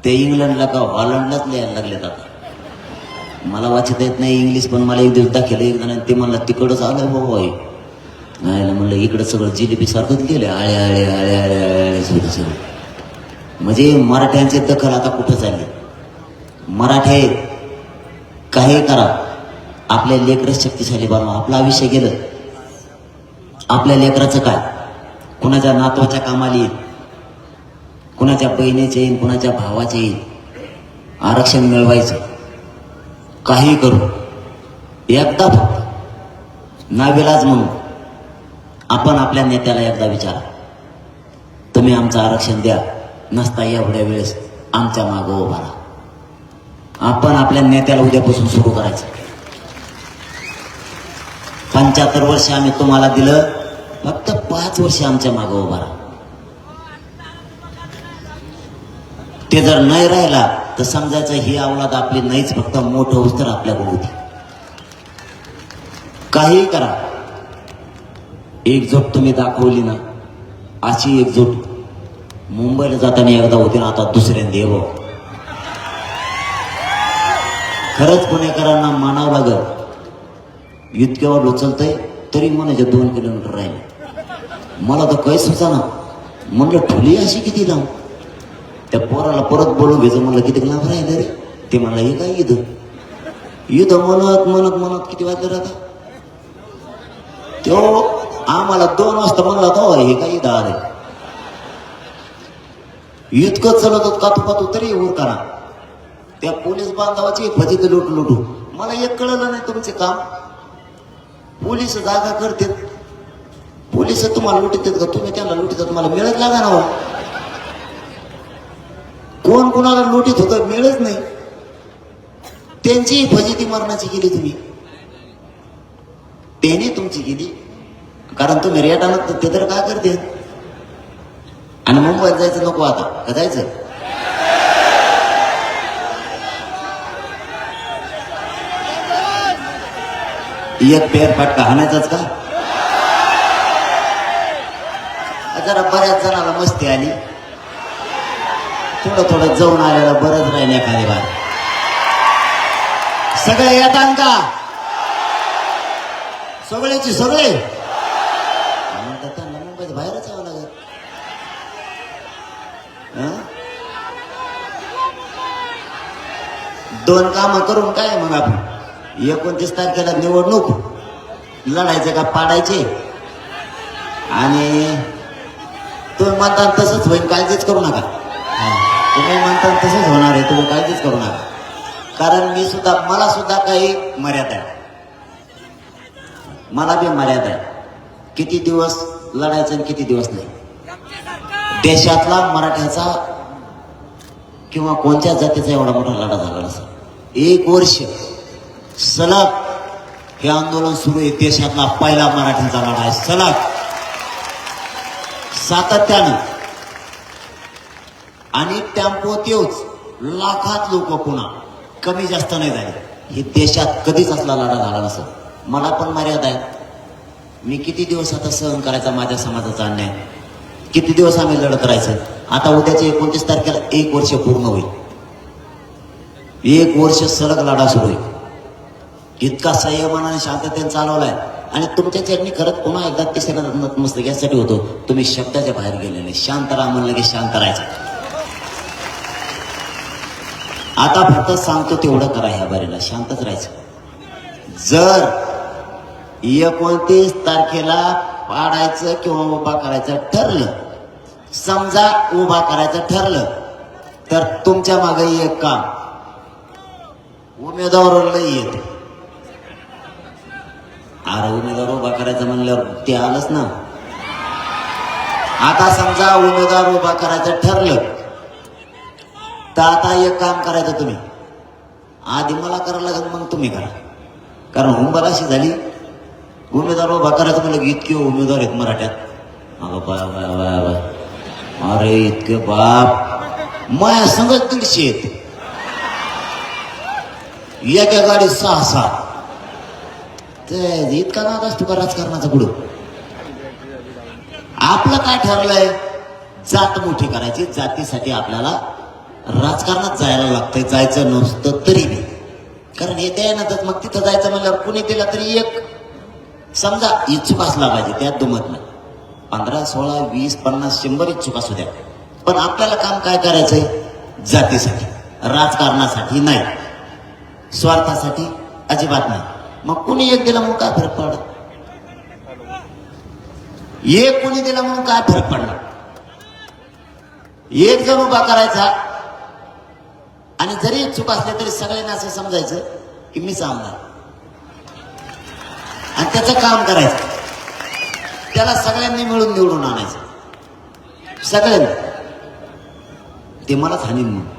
ते इंग्लंडला का हॉलंडलाच लिहायला लागलेत. आता मला वाचता येत नाही इंग्लिश, पण मला एक दिवस दाखवलं एक जण, ते म्हणलं तिकडच आलं बाबा. नाही म्हणलं इकडं सगळं जिलेबी सारखंच गेलं, आळे आळे आळे आळे आळे सगळं. म्हणजे मराठ्यांची दखल आता कुठं चालली. मराठे काही करा, आपल्या लेकरं शक्तिशाली बनवा. आपलं आयुष्य गेलं, आपल्या लेकराचं काय, कुणाच्या नातवाच्या कामाला येईल, कुणाच्या बहिणीचे येईल, कुणाच्या भावाचे येईल. आरक्षण मिळवायचं, काही करू. एकदा फक्त नाविलाज म्हणून आपण आपल्या नेत्याला एकदा विचारा, तुम्ही आमचं आरक्षण द्या. नसता एवढ्या वेळेस आमच्या मागं उभा राहा. आपण आपल्या नेत्याला उद्यापासून सुरू करायचं. 75 वर्ष आम्ही तुम्हाला दिलं, फक्त 5 वर्ष आमच्या मागं उभा राहा. ते जर नाही राहिला तर समजायचं ही अवलाद आपली नाहीच, फक्त मोठं होऊस तर आपल्याकडे होती. काही करा, एकजूट तुम्ही दाखवली ना, अशी एकजूट मुंबईला जाताना एकदा होती ना, आता दुसऱ्यांदा येव. खरंच पुणेकरांना मानावं लागल. इतक्यावर उचलतंय तरी म्हणायचे 2 किलोमीटर राहिले. मला तर काही सुचाना, म्हणलं ठोली अशी किती लांब. त्या पोराला परत बोलून घ्यायचं, म्हणलं किती लांब राहिलं रे. ते म्हणलं हे काय इथं म्हणत म्हणत म्हणत किती वाजले राहता. तो आम्हाला 2 वाजता म्हणला होता हे काय इथं आले. इतकं चलत होत कातू तरी उर करा. त्या पोलीस बांधवाची फजित लुटू. मला एक कळलं नाही तुमचे काम. पोलीस जागा करतात, पोलीस तुम्हाला लुटतात का तुम्ही त्यांना लुटतात. मला मिळत लागा ना. कोण कोणाला लुटीत होतं मिळत नाही. त्यांची फजिती मरणाची केली तुम्ही, त्याने तुमची केली. कारण तुम्ही रेट आणत ते तर काय करते. आणि मुंबईत जायचं नको आता का जायचं. एक पेर फटका हाणायचाच का. जरा बऱ्याच जणाला मस्ती आली, थोडं जाऊन आलेलं बरंच राहील. एखादी बार सगळे येतात का, सगळ्याची सगळे त्यांना मुंबईत बाहेरच यावं लागत. 2 कामं करून काय मग आपण 29 तारखेला निवडणूक लढायचं का पाडायचे. आणि तुम्ही म्हणता तसंच होईल, काळजीच करू नका. तुम्ही म्हणता तसंच होणार आहे, तुम्ही काळजीच करू नका. कारण मला सुद्धा काही मर्यादा आहे. मला बी मर्यादा आहे, किती दिवस लढायचं आणि किती दिवस नाही. देशातला मराठ्याचा किंवा कोणत्या जातीचा एवढा मोठा लढा झाला नसेल. 1 वर्ष सलग हे आंदोलन सुरू आहे. देशातला पहिला मराठ्यांचा लढा आहे, सलग सातत्यानं. आणि टेम्पोत येऊच लाखात लोक पुन्हा कमी जास्त नाही झाले. हे देशात कधीच असला लढा झाला नसेल. मला पण मर्यादा आहे. मी किती दिवस आता सहन करायचा माझ्या समाजाचा अन्याय, किती दिवस आम्ही लढत राहायचं. आता उद्याच्या 29 तारखेला 1 वर्ष पूर्ण होईल. 1 वर्ष सलग लढा सुरू आहे. इतका संयमानं आणि शांततेने चालवलाय. आणि तुमच्या चरणी खरंच पुन्हा एकदा तिसऱ्या नतमस्तक यासाठी होतो, तुम्ही शब्दाच्या बाहेर गेलेले. शांत राहा म्हणलं की शांत राहायचं. आता फक्त सांगतो तेवढं करा. ह्या बारीला शांतच राहायचं. जर 29 तारखेला पाडायचं किंवा उभा करायचं ठरलं, समजा उभा करायचं ठरलं, तर तुमच्या मागे एक काम, उमेदवार लई येत. अरे उमेदवार उभा करायचं म्हणल्यावर ते आलंच ना. आता समजा उमेदवार उभा करायचं ठरलं, तर आता एक काम करायचं तुम्ही. आधी मला करायला लागेल, मग तुम्ही करा. कारण हुंबार अशी झाली, उमेदवार उभा करायचं म्हणलं की इतके उमेदवार आहेत मराठ्यात. अगं बाय बाय बाय बाय, अरे इतके बाप, माया संगत 150 आहेत. एका गाडीत 6-6. इतका नाद असतो का राजकारणाचा पुढं? आपलं काय ठरलंय? जात मोठी करायची. जातीसाठी आपल्याला राजकारणात जायला लागतंय. जायचं नसतं तरी बी, कारण हे द्यायनातच. मग तिथं जायचं म्हणल्यावर कुणी दिला तरी एक समजा इच्छुक असला पाहिजे. त्यात दुमत नाही. 15, 16, 20, 50, 100 इच्छुक असू द्या, पण आपल्याला काम काय करायचंय? जातीसाठी, राजकारणासाठी नाही, स्वार्थासाठी अजिबात नाही. मग कुणी एक दिला म्हणून काय फरक पडला? एक कुणी दिला म्हणून काय फरक पडला? एक जण उभा करायचा आणि जरी इच्छुक असले तरी सगळ्यांना असं समजायचं की मीच आमदार, आणि त्याचं काम करायचं. त्याला सगळ्यांनी मिळून निवडून आणायचं. सगळ्यांनी. ते मलाच हानी म्हणून.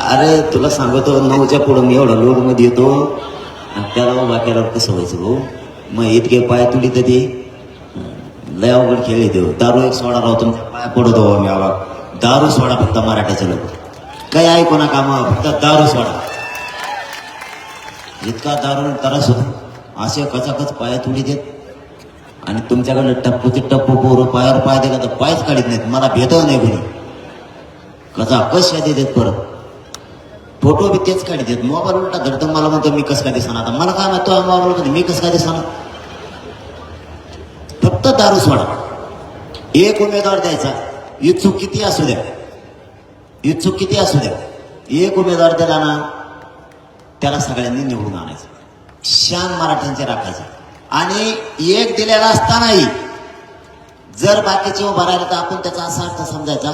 अरे तुला सांगतो, 9च्या पुढं मी एवढा लोड मध्ये येतो आणि त्याला उभा केल्यावर कसं व्हायचं भाऊ? मग इतके पाय तुली तर ते लय अवघड खेळ देऊ. दारू एक सोडा राहतो, पाय पडतो मी. बाबा दारू सोडा फक्त मराठ्याचे लोक. काही ऐकू नका, मग फक्त दारू सोडा. इतका दारू त्रास होतो. असे कचाकच पाया तुली देत आणि तुमच्याकडे टप्पूचे टप्पू पोरं पायावर पाय देतात तर पायच काढत नाहीत. मला भेट नाही कोणी. कचाकच यादी देत. परत फोटो बी तेच काढत देत. मोबाईल उलटा धरतो. मला म्हणतो मी कसं काय दिसणार. आता मला काय माहिती मोबाईल मी कसं काय दिसणार? फक्त दारू सोडा. एक उमेदवार द्यायचा. इच्छुक किती असू द्या, इच्छुक किती असू द्या, एक उमेदवार दिला ना, त्याला सगळ्यांनी निवडून आणायचं. शान मराठ्यांचे राखायचे. आणि एक दिलेला असतानाही जर बाकीचे उभा राहिले तर आपण त्याचा असा अर्थ समजायचा,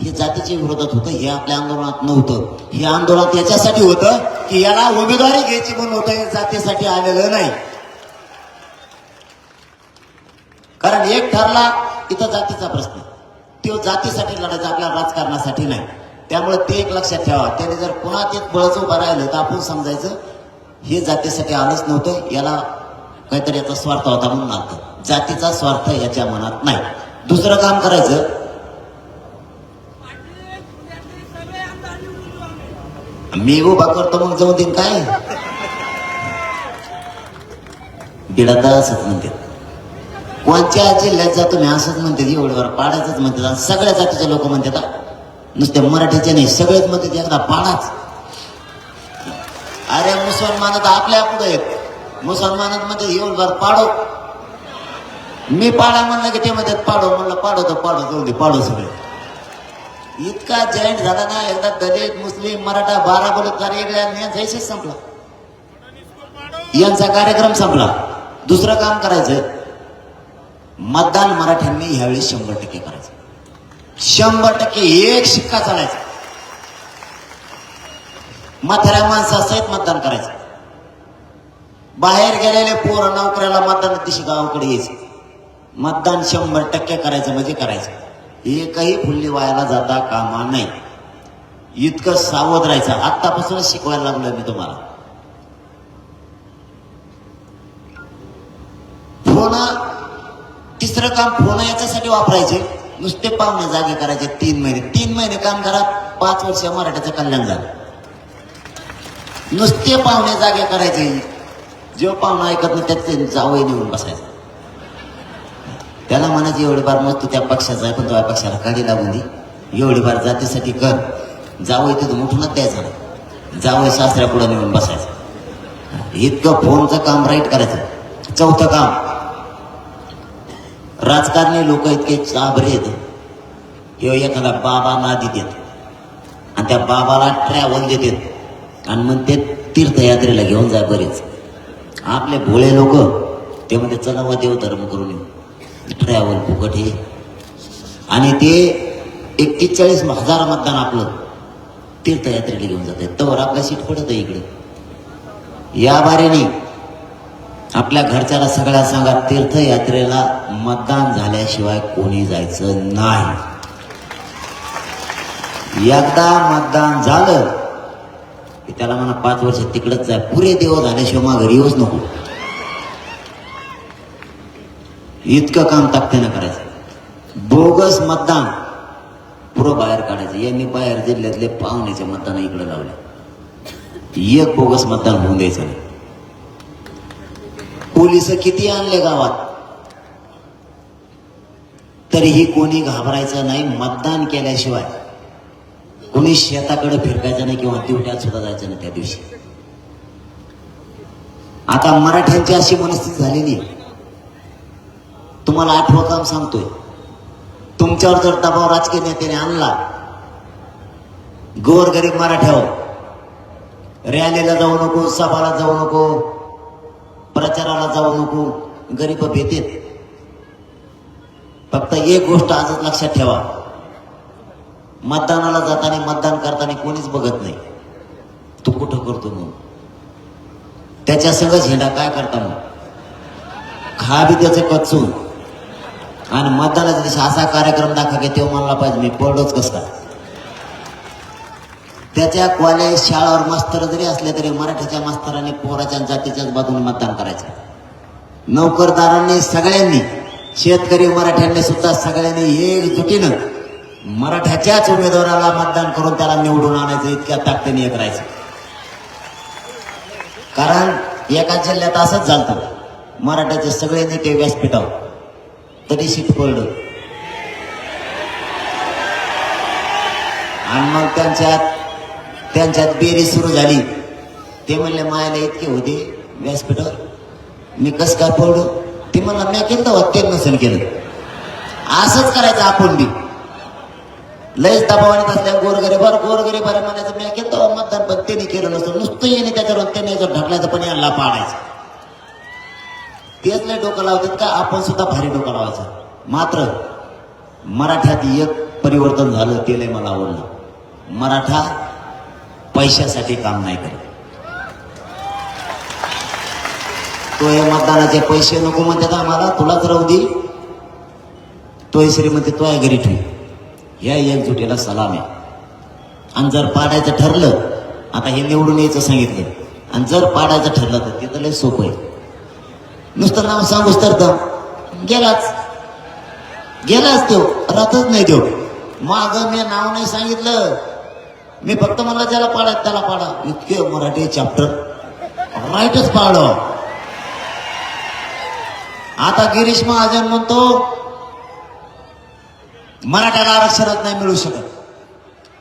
हे जातीच्या विरोधात होतं, हे आपल्या आंदोलनात नव्हतं. हे आंदोलन याच्यासाठी होतं की याला उमेदवारी घ्यायची म्हणून होतं, हे जातीसाठी आलेलं नाही. कारण एक ठरला इथं जातीचा प्रश्न, तो जातीसाठी लढायचा, आपल्या राजकारणासाठी नाही. त्यामुळे ते एक लक्षात ठेवा. त्याने जर पुन्हा ते बळच उभं राहिलं तर आपण समजायचं हे जातीसाठी आलंच नव्हतं, याला काहीतरी याचा स्वार्थ होता म्हणून आलं. जातीचा स्वार्थ याच्या मनात नाही. दुसरं काम करायचं, मी उभा करतो मग जाऊ देईन काय? बिडाता असंच म्हणते. कोणत्या जिल्ह्यात जातो मी असंच म्हणते, एवढ्यावर पाडायचंच म्हणतात. सगळ्या जातीचे लोक म्हणतात, नुसते मराठीचे नाही, सगळेच म्हणतात एकदा पाडाच. अरे मुसलमानात आपल्या पुढे आहेत. मुसलमानात म्हणतात एवढं पाडो. मी पाडा म्हणलं की ते म्हणतात पाडो. म्हणलं पाडो तर पाडो, जाऊ दे पाडो सगळे. इतका जॉईंट झाला ना, एकदा दलित मुस्लिम मराठा 12 बलात्कार यांचा विषय संपला, यांचा कार्यक्रम संपला. दुसरं काम करायचं, मतदान मराठ्यांनी ह्यावेळी 100% करायचं. 100% एक शिक्का चालायचा. म्हाताऱ्या माणसासहित मतदान करायचं. बाहेर गेलेले पोरं नोकऱ्याला मतदान दिवशी गावाकडे यायचे. मतदान 100% करायचं म्हणजे करायचं. एकही फुल्ली वायाला जाता कामा नाही. इतकं सावध राहायचं. आत्तापासूनच शिकवायला लागलोय मी तुम्हाला. फोन, तिसरं काम फोन याच्यासाठी वापरायचे, नुसते पाहुणे जागे करायचे. 3 महिने काम करा, 5 वर्ष मराठ्याचं कल्याण झालं. नुसते पाहुणे जागे करायचे. जो पाहुणा ऐकत नाही त्याचे जावई निवडून बसायचं. त्याला म्हणायचे एवढे बार मग तू त्या पक्षाचा आहे, पण तुझ्या पक्षाला काढी लागून दे. एवढी बार जातीसाठी कर. जावं तिथं मोठूनच द्यायचं नाही, जावं सासऱ्या पुढे नेऊन बसायचं. इतकं फोनचं काम राईट करायचं. चौथं काम, राजकारणी लोक इतके चाबरे आहेत. किंवा एखादा बाबा नादी देत आणि त्या बाबाला ट्रॅव्हल देतात आणि मग ते तीर्थयात्रेला घेऊन जा. बरेच आपले भोळे लोक ते म्हणजे चलावा देव धर्म करून येऊ, ट्रॅव्हल फुकट हे. आणि ते 41,000 मतदान आपलं तीर्थयात्रेला घेऊन जात आहेत. तर आपल्या सीट पडत आहे इकडे. या बारीने आपल्या घरच्याला सगळ्या सांगा, तीर्थयात्रेला मतदान झाल्याशिवाय कोणी जायचं नाही. एकदा मतदान झालं की त्याला म्हणा 5 वर्ष तिकडच जाय, पुरे दिवस झाल्याशिवाय मग घरी येऊच नको. इतकं काम ताकदीनं करायचं. बोगस मतदान पुरं बाहेर काढायचं. यांनी बाहेर जिल्ह्यातले पाहुण्याचे मतदान इकडे लावले. एक बोगस मतदान होऊन द्यायचं नाही. पोलिस किती आणले गावात तरीही कोणी घाबरायचं नाही. मतदान केल्याशिवाय कोणी शेताकडे फिरकायचं नाही किंवा ड्युट्यात सुद्धा जायचं नाही त्या दिवशी. आता मराठ्यांची अशी मनस्थिती झालेली आहे. तुम्हाला 8वं काम सांगतोय. तुमच्यावर जर दबाव राजकीय नेत्याने आणला, गोरगरीब मराठ्यावर रॅलीला जाऊ नको, सभाला जाऊ नको, प्रचाराला जाऊ नको, गरीब भेटेत. फक्त एक गोष्ट आजच लक्षात ठेवा, मतदानाला जाताना मतदान करताना कोणीच बघत नाही तू कुठं करतो म्हणून. त्याच्या संगच हिंडा. काय करता मग? खा बी त्याचं कचून. आणि मतदानाच्या दिवशी असा कार्यक्रम दाखवा की तेव्हा म्हणला पाहिजे मी पडलोच कस काय. त्याच्या कॉलेज शाळावर मास्तर जरी असले तरी मराठीच्या मास्तरांनी पोराच्या जातीच्याच बाजूने मतदान करायचं. नोकरदारांनी सगळ्यांनी, शेतकरी मराठ्यांनी सुद्धा सगळ्यांनी एकजुटीनं मराठ्याच्याच उमेदवाराला मतदान करून त्याला निवडून आणायचं. इतक्या ताकदीने एक राहायचं. कारण एका जिल्ह्यात असंच झालं, मराठ्याचे सगळे नेते व्यासपीठावर तरी सीट पडलं. आणि मग त्यांच्यात बेरीज सुरू झाली. ते म्हणले मायाला इतके होते व्यासपीठावर, मी कस काय पडलो. ते म्हणला मी केलं तर ते नसेल केलं. असंच करायचं आपण बी. लयच दबावाने असल्या गोरगरीबार म्हणायचं मी केलं तर मतदान, पण त्यांनी केलं नसतं. नुसतं येणे त्याच्यावर त्याने जर ढकलायचं पण यांना पाडायचं. तेच लय डोकं लावतात का आपण सुद्धा भारी डोकं लावायचं. मात्र मराठ्यात एक परिवर्तन झालं, ते लय मला आवडलं. मराठा पैशासाठी काम नाही करत. तो हे मतदानाचे पैसे नको म्हणतात आम्हाला, तुलाच राहू दे. तो श्रीमंती तो आहे घरी ठेव. या एकजुटीला सलाम आहे. आणि जर पाडायचं ठरलं, आता हे निवडून यायचं सांगितलं, आणि जर पाडायचं ठरलं तर ते तर लय सोपं आहे. नुसतं नाव सांगूच तर गेलाच तो, राहतच नाही तो. माग मी नाव नाही सांगितलं, मी फक्त मला ज्याला पाडायचं त्याला पाडा. इतके मराठी चॅप्टर राईटच पाडो. आता गिरीश महाजन म्हणतो मराठ्याला आरक्षणात नाही मिळू शकत.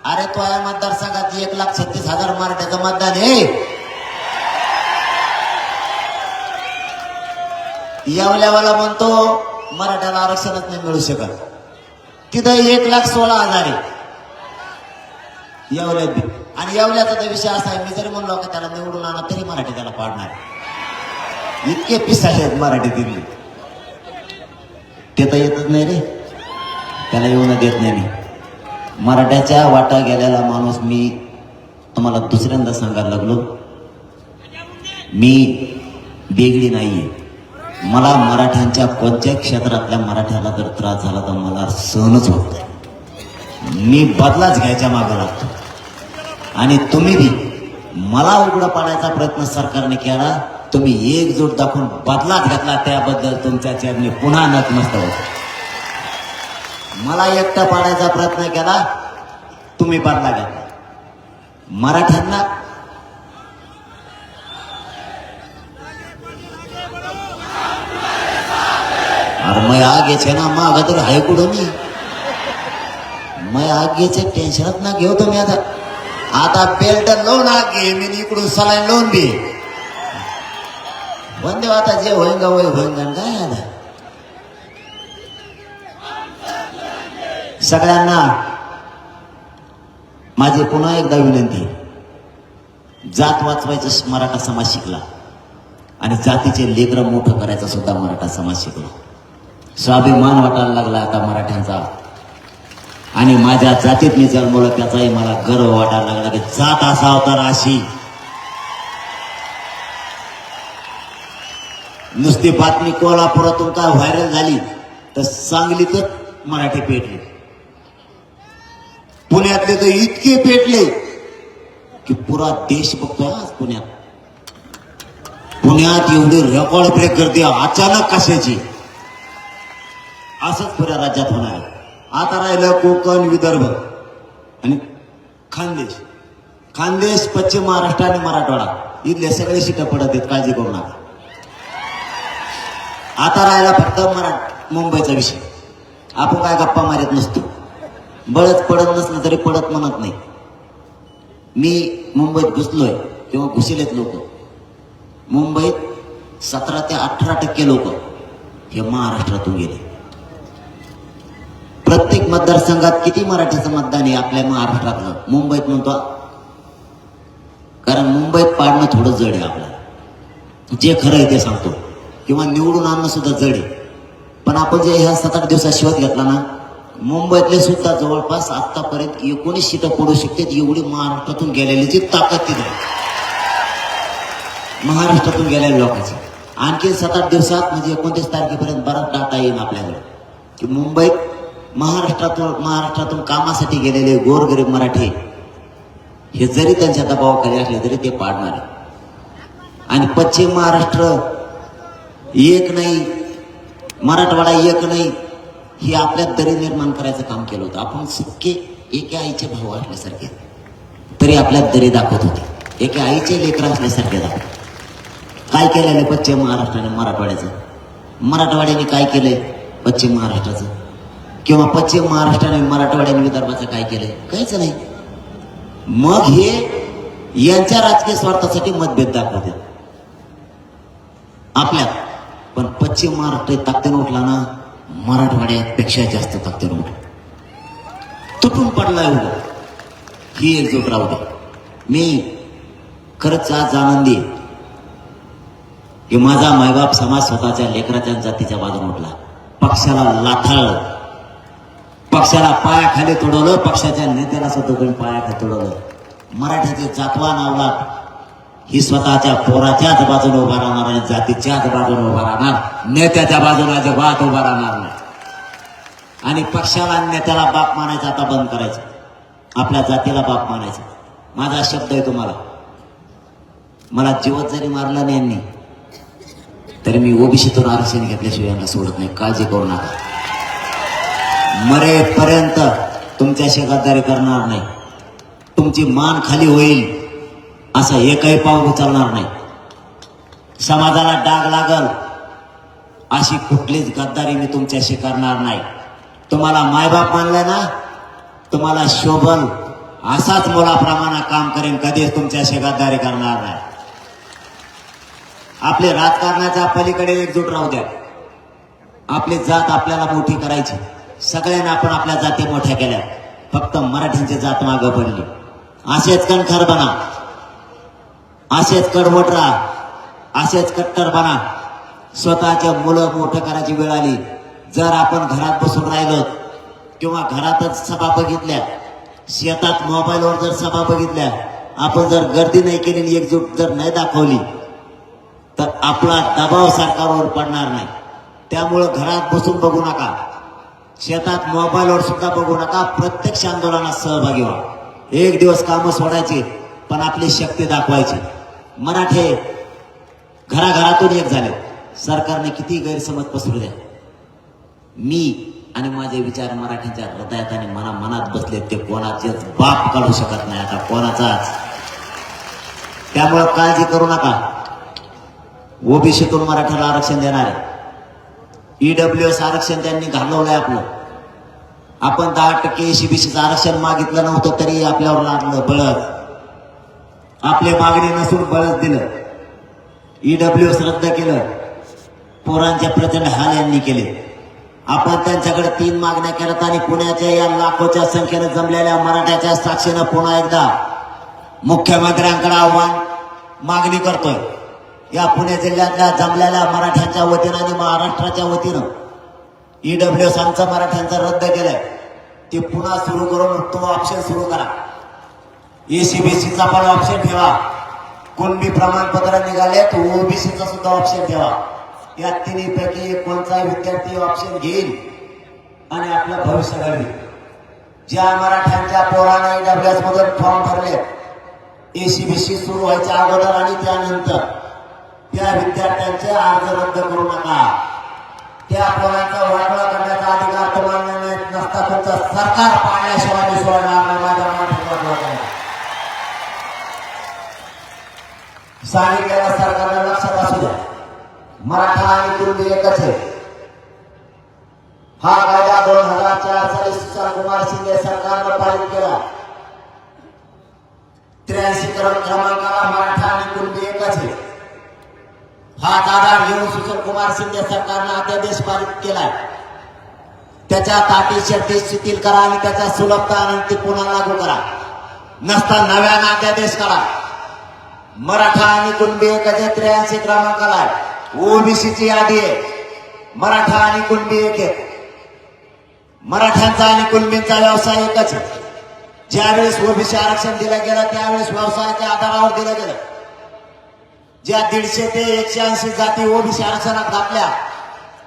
अरे तो या मतदारसंघात 1,36,000 मराठ्याचं मतदान आहे. येवल्यावाला म्हणतो मराठ्याला आरक्षणात नाही मिळू शकत. तिथं 1,16,000 आहे येवल्यात बी. आणि येवल्याचा तर विषय असा आहे, मी जरी म्हणलो की त्याला निवडून आणा तरी मराठी त्याला पाडणार. इतके पिसाळे आहेत मराठी दिल्ली. ते तर येतच नाही रे, त्याला येऊन देत नाही मी. मराठ्याच्या वाटा गेलेला माणूस मी तुम्हाला दुसऱ्यांदा सांगायला लागलो, मी वेगळी नाहीये. मला मराठ्यांच्या कोणत्या क्षेत्रातल्या मराठ्याला जर त्रास झाला तर मला सहनच होत नाही. मी बदलाच घ्यायच्या मागे लागतो. आणि तुम्ही बी मला उघडं पाडायचा प्रयत्न सरकारने केला, तुम्ही एकजूट दाखवून बदलाच घेतला, त्याबद्दल तुमच्या चरणी पुन्हा नतमस्तक होतो. मला एकटा पाडायचा प्रयत्न केला, तुम्ही बदला घेतला. मराठ्यांना अरे मग आगे छे ना माग तर आहे कुठं मी मग आगीचे टेन्शनच ना घेऊ तुम्ही आता बेल्ट लावून आग घे मी इकडून सलाईन लावून बी बंदेव आता जे होईन का होईन काय आता सगळ्यांना माझी पुन्हा एकदा विनंती, जात वाचवायचं मराठा समाज शिकला आणि जातीचे लेकरं मोठं करायचं सुद्धा मराठा समाज शिकला. स्वाभिमान वाटायला लागला आता मराठ्यांचा आणि माझ्या जातीत मी जन्मलो त्याचाही मला गर्व वाटायला लागला की जात असा अवतार अशी. नुसती बातमी कोल्हापुरातून काय व्हायरल झाली तर सांगलीतच मराठी पेटले, पुण्यातले तर इतके पेटले की पुरा देश बघतोय आज पुण्यात एवढी रेकॉर्ड ब्रेक गर्दी अचानक कशाची, असंच पुऱ्या राज्यात होणार आहे. आता राहिलं कोकण, विदर्भ आणि खानदेश, पश्चिम महाराष्ट्र आणि मराठवाडा इथले सगळे शिटा पडत आहेत, काळजी करू नका. आता राहिला फक्त मुंबईचा विषय. आपण काय गप्पा मारत नसतो, बळच पडत नसलं तरी पडत म्हणत नाही. मी मुंबईत घुसलोय तेव्हा घुसलेत लोक. मुंबईत 17 ते 18% लोक हे महाराष्ट्रातून गेले. प्रत्येक मतदारसंघात किती मराठीचं मतदान आहे आपल्या महाराष्ट्रातलं मुंबईत म्हणतो, कारण मुंबईत पाडणं थोडं जड आहे आपल्याला, जे खरं आहे ते सांगतो, किंवा निवडून आणणं सुद्धा जड आहे. पण आपण जे ह्या 7-8 दिवसात शोध घेतला ना, मुंबईतले सुद्धा जवळपास आतापर्यंत 19 सीटं पडू शकतात एवढी महाराष्ट्रातून गेलेल्याची ताकद तिथे, महाराष्ट्रातून गेलेल्या लोकांची. आणखी 7-8 दिवसात म्हणजे 29 तारखेपर्यंत बराच डाटा येईल आपल्याकडे की मुंबईत महाराष्ट्रातून कामासाठी गेलेले गोरगरीब मराठी हे जरी त्यांच्या दबावाखाली असले तरी ते पाडणार आहे. आणि पश्चिम महाराष्ट्र एक नाही, मराठवाडा एक नाही, हे आपल्यात दरी निर्माण करायचं काम केलं होतं. आपण सख्खे एका आईचे भाऊ असल्यासारखे तरी आपल्यात दरी दाखवत होते, एका आईचे लेकरं असल्यासारखे दाखवत. काय केलेलं पश्चिम महाराष्ट्राने मराठवाड्याचं, मराठवाड्याने काय केलंय पश्चिम महाराष्ट्राचं, किंवा पश्चिम महाराष्ट्राने मराठवाड्याने विदर्भाचं काय केलंय? काहीच नाही. मग हे यांच्या राजकीय स्वार्थासाठी मतभेद दाखवते आपल्यात. पण पश्चिम महाराष्ट्र ताकदीनं उठला ना, मराठवाड्यापेक्षा जास्त ताकदीनं उठला, तुटून पडलाय उभं. ही एकजूट राहू दे. मी खरंच आज आनंदी आहे की माझा मायबाप समाज स्वतःच्या लेकराच्या जातीच्या बाजूने उठला. पक्षाला लाथाळलं, पक्षाला पायाखाली तोडवलं, पक्षाच्या नेत्याला सुद्धा तुम्ही पायाखाली तोडवलं. मराठीचे जातवा नावला ही स्वतःच्या पोराच्याच बाजूने उभा राहणार आणि जातीच्याच बाजूने उभा राहणार, नेत्याच्या बाजूने अजिबात उभा राहणार नाही. आणि पक्षाला नेत्याला बाप मानायचं आता बंद करायचं, आपल्या जातीला बाप मानायचं. माझा शब्द आहे तुम्हाला, मला जीवत जरी मारला नाही यांनी तरी मी ओबीसीतून आरक्षण घेतल्याशिवाय यांना सोडत नाही, काळजी करू नका. मरेपर्यंत तुमच्याशी गद्दारी करणार नाही, तुमची मान खाली होईल असं एकही पाऊल उचलणार नाही. समाजाला डाग लागल अशी कुठलीच गद्दारी मी तुमच्याशी करणार नाही. तुम्हाला मायबाप मानलाय ना, तुम्हाला शोभल असाच मुलाप्रमाणे काम करेन, कधीच तुमच्याशी गद्दारी करणार नाही. आपले राजकारणाच्या पलीकडे एकजूट राहू द्या. आपली जात आपल्याला मोठी करायची. सगळ्यांना आपण आपल्या जाती मोठ्या केल्या, फक्त मराठींची जात मागं पडली. असेच कणखर बना, असेच कडवट राहा, असेच कट्टर बना. स्वतःच्या मुलं मोठं करायची वेळ आली, जर आपण घरात बसून राहिलो किंवा घरातच सभा बघितल्या, शेतात मोबाईलवर जर सभा बघितल्या, आपण जर गर्दी नाही केली, एकजूट जर नाही दाखवली तर आपला दबाव सरकारवर पडणार नाही. त्यामुळं घरात बसून बघू नका, शेतात मोबाईलवर सुद्धा बघू नका, प्रत्यक्ष आंदोलनात सहभागी व्हा. एक दिवस कामं सोडायची पण आपली शक्ती दाखवायची. मराठे घराघरातून एक झाले. सरकारने किती गैरसमज पसरू द्या, मी आणि माझे विचार मराठीच्या हृदयात आणि मनात बसले, ते कोणाचेच बाप काढू शकत नाही आता, कोणाचाच. त्यामुळं काळजी करू नका. ओबीसीतून मराठ्याला आरक्षण देणार आहे, ईडब्ल्यूएस आरक्षण त्यांनी घालवलंय आपलं. आपण 10% एसीबीसीचं आरक्षण मागितलं नव्हतं तरी आपल्यावर लागलं बळच. आपली मागणी नसून बळच दिलं. ईडब्ल्यूएस रद्द केलं. पोरांच्या प्रचंड हाल यांनी केले. आपण त्यांच्याकडे 3 मागण्या केल्यात आणि पुण्याच्या या लाखोच्या संख्येनं जमलेल्या मराठ्याच्या साक्षीनं पुन्हा एकदा मुख्यमंत्र्यांकडे आव्हान मागणी करतोय. या पुणे जिल्ह्यातल्या जमलेल्या मराठ्यांच्या वतीनं आणि महाराष्ट्राच्या वतीनं ईडब्ल्यूएस आमचं मराठ्यांचं रद्द केलंय. ते पुन्हा सुरू करून तो ऑप्शन सुरू करा. एसीबीसीचा पण ऑप्शन ठेवा. कुणबी प्रमाणपत्र निघाले तो ओबीसीचा सुद्धा ऑप्शन ठेवा. या तिन्हीपैकी कोणताही विद्यार्थी ऑप्शन घेईल आणि आपलं भविष्य घडवेल. ज्या मराठ्यांच्या पोरांना ईडब्ल्यूएस मधून फॉर्म भरले एसीबीसी सुरू व्हायच्या अगोदर आणि त्यानंतर त्या विद्यार्थ्यांचे अर्ज रद्द करू नका. त्या पोरांचा वाटोळा करण्याचा अधिकार तुम्हाला नसता. तुमचं सरकार पाडल्याशिवाय मी सोडणार नाही. माझ्या मराठ्यांचा सांगितलेल्या सरकारला लक्षात असू द्या. मराठा आणि कुणबी एकच आहे. हा कायदा 2004 साली सुशीलकुमार शिंदे सरकारनं पारित केला. 83 क्रमांकाला मराठा आणि कुणबी एकच आहे. हाच आधार घेऊन सुशीलकुमार शिंदे सरकारनं अध्यादेश पारित केलाय. त्याच्या अटी शर्ती शिथिल करा आणि त्याच्या सुलभता आणि ती पुन्हा लागू करा. नसता नव्यानं अध्यादेश करा. मराठा आणि कुणबी एकच आहे. 83 क्रमांकाला ओबीसीची यादी आहे. मराठा आणि कुणबी एक आहे. मराठ्यांचा आणि कुणबींचा व्यवसाय एकच आहे. ज्यावेळेस ओबीसी आरक्षण दिलं गेलं त्यावेळेस व्यवसायाच्या आधारावर दिलं गेलं. ज्या 150 ते 180 जाती ओबीसी आरक्षणात घातल्या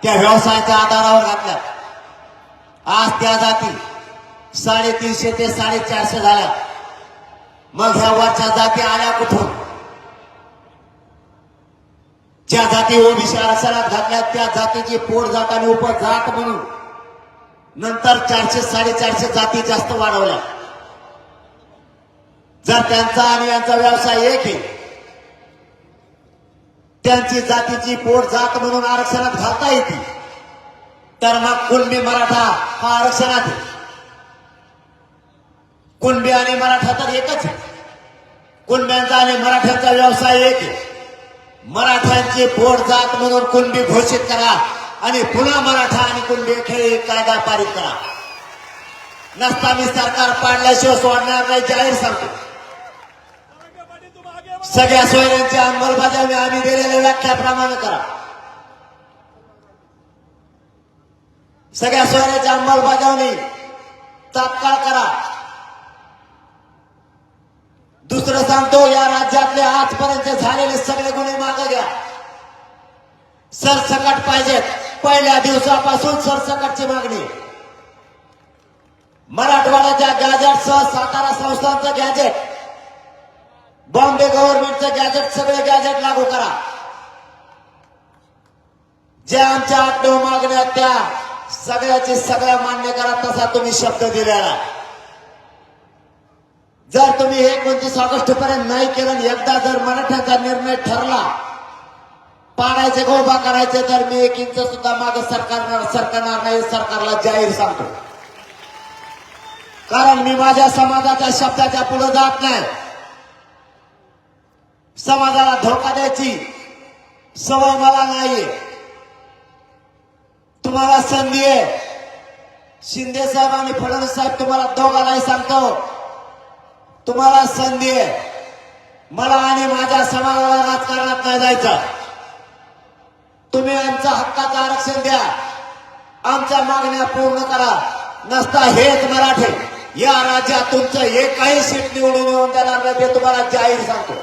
त्या व्यवसायाच्या आधारावर घातल्या. आज त्या जाती 350 ते 450 झाल्या. मग ह्या वरच्या जाती आल्या कुठून? ज्या जाती ओबीसी आरक्षणात घातल्या त्या जातीची पोट जात आणि उपजात म्हणून नंतर 400 450 जाती जास्त वाढवल्या. जर त्यांचा आणि यांचा व्यवसाय एक आहे, त्यांची जातीची पोट जात म्हणून आरक्षणात घालता येते, तर मग कुणबी मराठा हा आरक्षणात आहे. कुणबी आणि मराठा तर एकच आहे. कुणब्यांचा आणि मराठ्यांचा व्यवसाय एक आहे. मराठ्यांची पोट जात म्हणून कुणबी घोषित करा आणि पुन्हा मराठा आणि कुणबी खेळ कायदा पारित करा. नसता मी सरकार पाडल्याशिवाय सोडणार नाही जाहीर सांगतो. सगळ्या सोयऱ्यांची अंमलबजावणी आम्ही दिलेल्या व्याख्याप्रमाणे करा. सगळ्या सोयऱ्याची अंमलबजावणी तात्काळ करा. दुसरं सांगतो, या राज्यातले आजपर्यंत झालेले सगळे गुन्हे मागे घ्या. सरसकट पाहिजेत. पहिल्या दिवसापासून सरसकटची मागणी. मराठवाड्याच्या गॅजेटसह सातारा संस्थांचं गॅजेट, बॉम्बे गव्हर्नमेंटचं गॅजेट, सगळे गॅजेट लागू करा. ज्या आमच्या 8-9 मागण्या त्या सगळ्याची सगळ्या मान्य करा. तसा तुम्ही शब्द दिलेला. जर तुम्ही 29 ऑगस्ट पर्यंत नाही केलं, एकदा जर मराठ्यांचा निर्णय ठरला पाडायचे का उभा करायचे, तर मी 1 इंच सुद्धा मागे सरकारणार नाही. सरकारला जाहीर सांगतो. कारण मी माझ्या समाजाच्या शब्दाच्या पुढे जात नाही. समाजाला धोका द्यायची सवय मला नाहीये. तुम्हाला संधी आहे. शिंदे साहेब आणि फडणवीस साहेब तुम्हाला दोघांनाही सांगतो, तुम्हाला संधी आहे. मला आणि माझ्या समाजाला राजकारणात नाही जायचं. तुम्ही आमच्या हक्काचं आरक्षण द्या. आमच्या मागण्या पूर्ण करा. नसता हेच मराठे या राज्यात तुमचं एकही सीट निवडून येऊन देणार नाही. ते तुम्हाला जाहीर सांगतो.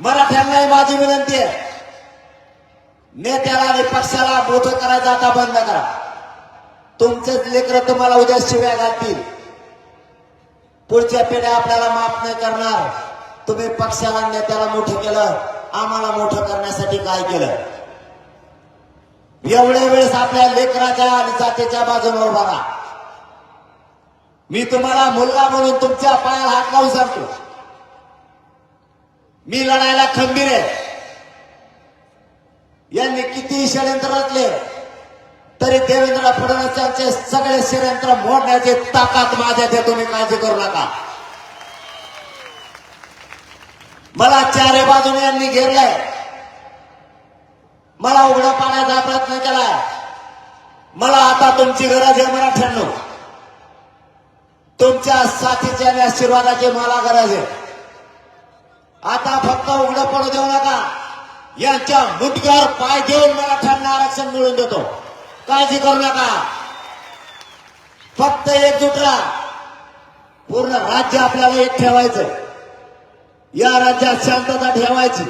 मराठ्यांनाही माझी विनंती आहे, नेत्याला आणि पक्षाला मोठं करायचं आता बंद करा. तुमचेच लेकरं तुम्हाला उद्या शिव्या घालतील. पुढच्या पिढ्या आपल्याला माफ नाही करणार. तुम्ही पक्षाला नेत्याला मोठं केलं, आम्हाला मोठं करण्यासाठी काय केलं? एवढ्या वेळेस आपल्या लेकराच्या आणि जातीच्या बाजूने उभा राहा. मी तुम्हाला मुलगा म्हणून तुमच्या पायाला हात लावून सांगतो, मी लढायला खंबीर आहे. यांनी किती षडयंत्र रचले तरी देवेंद्र फडणवीसांचे सगळे षडयंत्र मोडण्याची ताकद माझ्यात आहे, तुम्ही काळजी करू नका. मला चारी बाजूने यांनी घेरलंय, मला उघडं पाण्याचा प्रयत्न केलाय. मला आता तुमची गरज आहे मराठ्यांनो, तुमच्या साथीच्या आणि आशीर्वादाची मला गरज आहे. आता फक्त उघडं पडू देऊ नका, यांच्या मुठ्यावर पाय देऊन मराठ्यांना आरक्षण मिळवून देतो, काळजी करू नका. फक्त एकजूट राहा, पूर्ण राज्य आपल्याला एक ठेवायचंय, या राज्यात शांतता ठेवायची,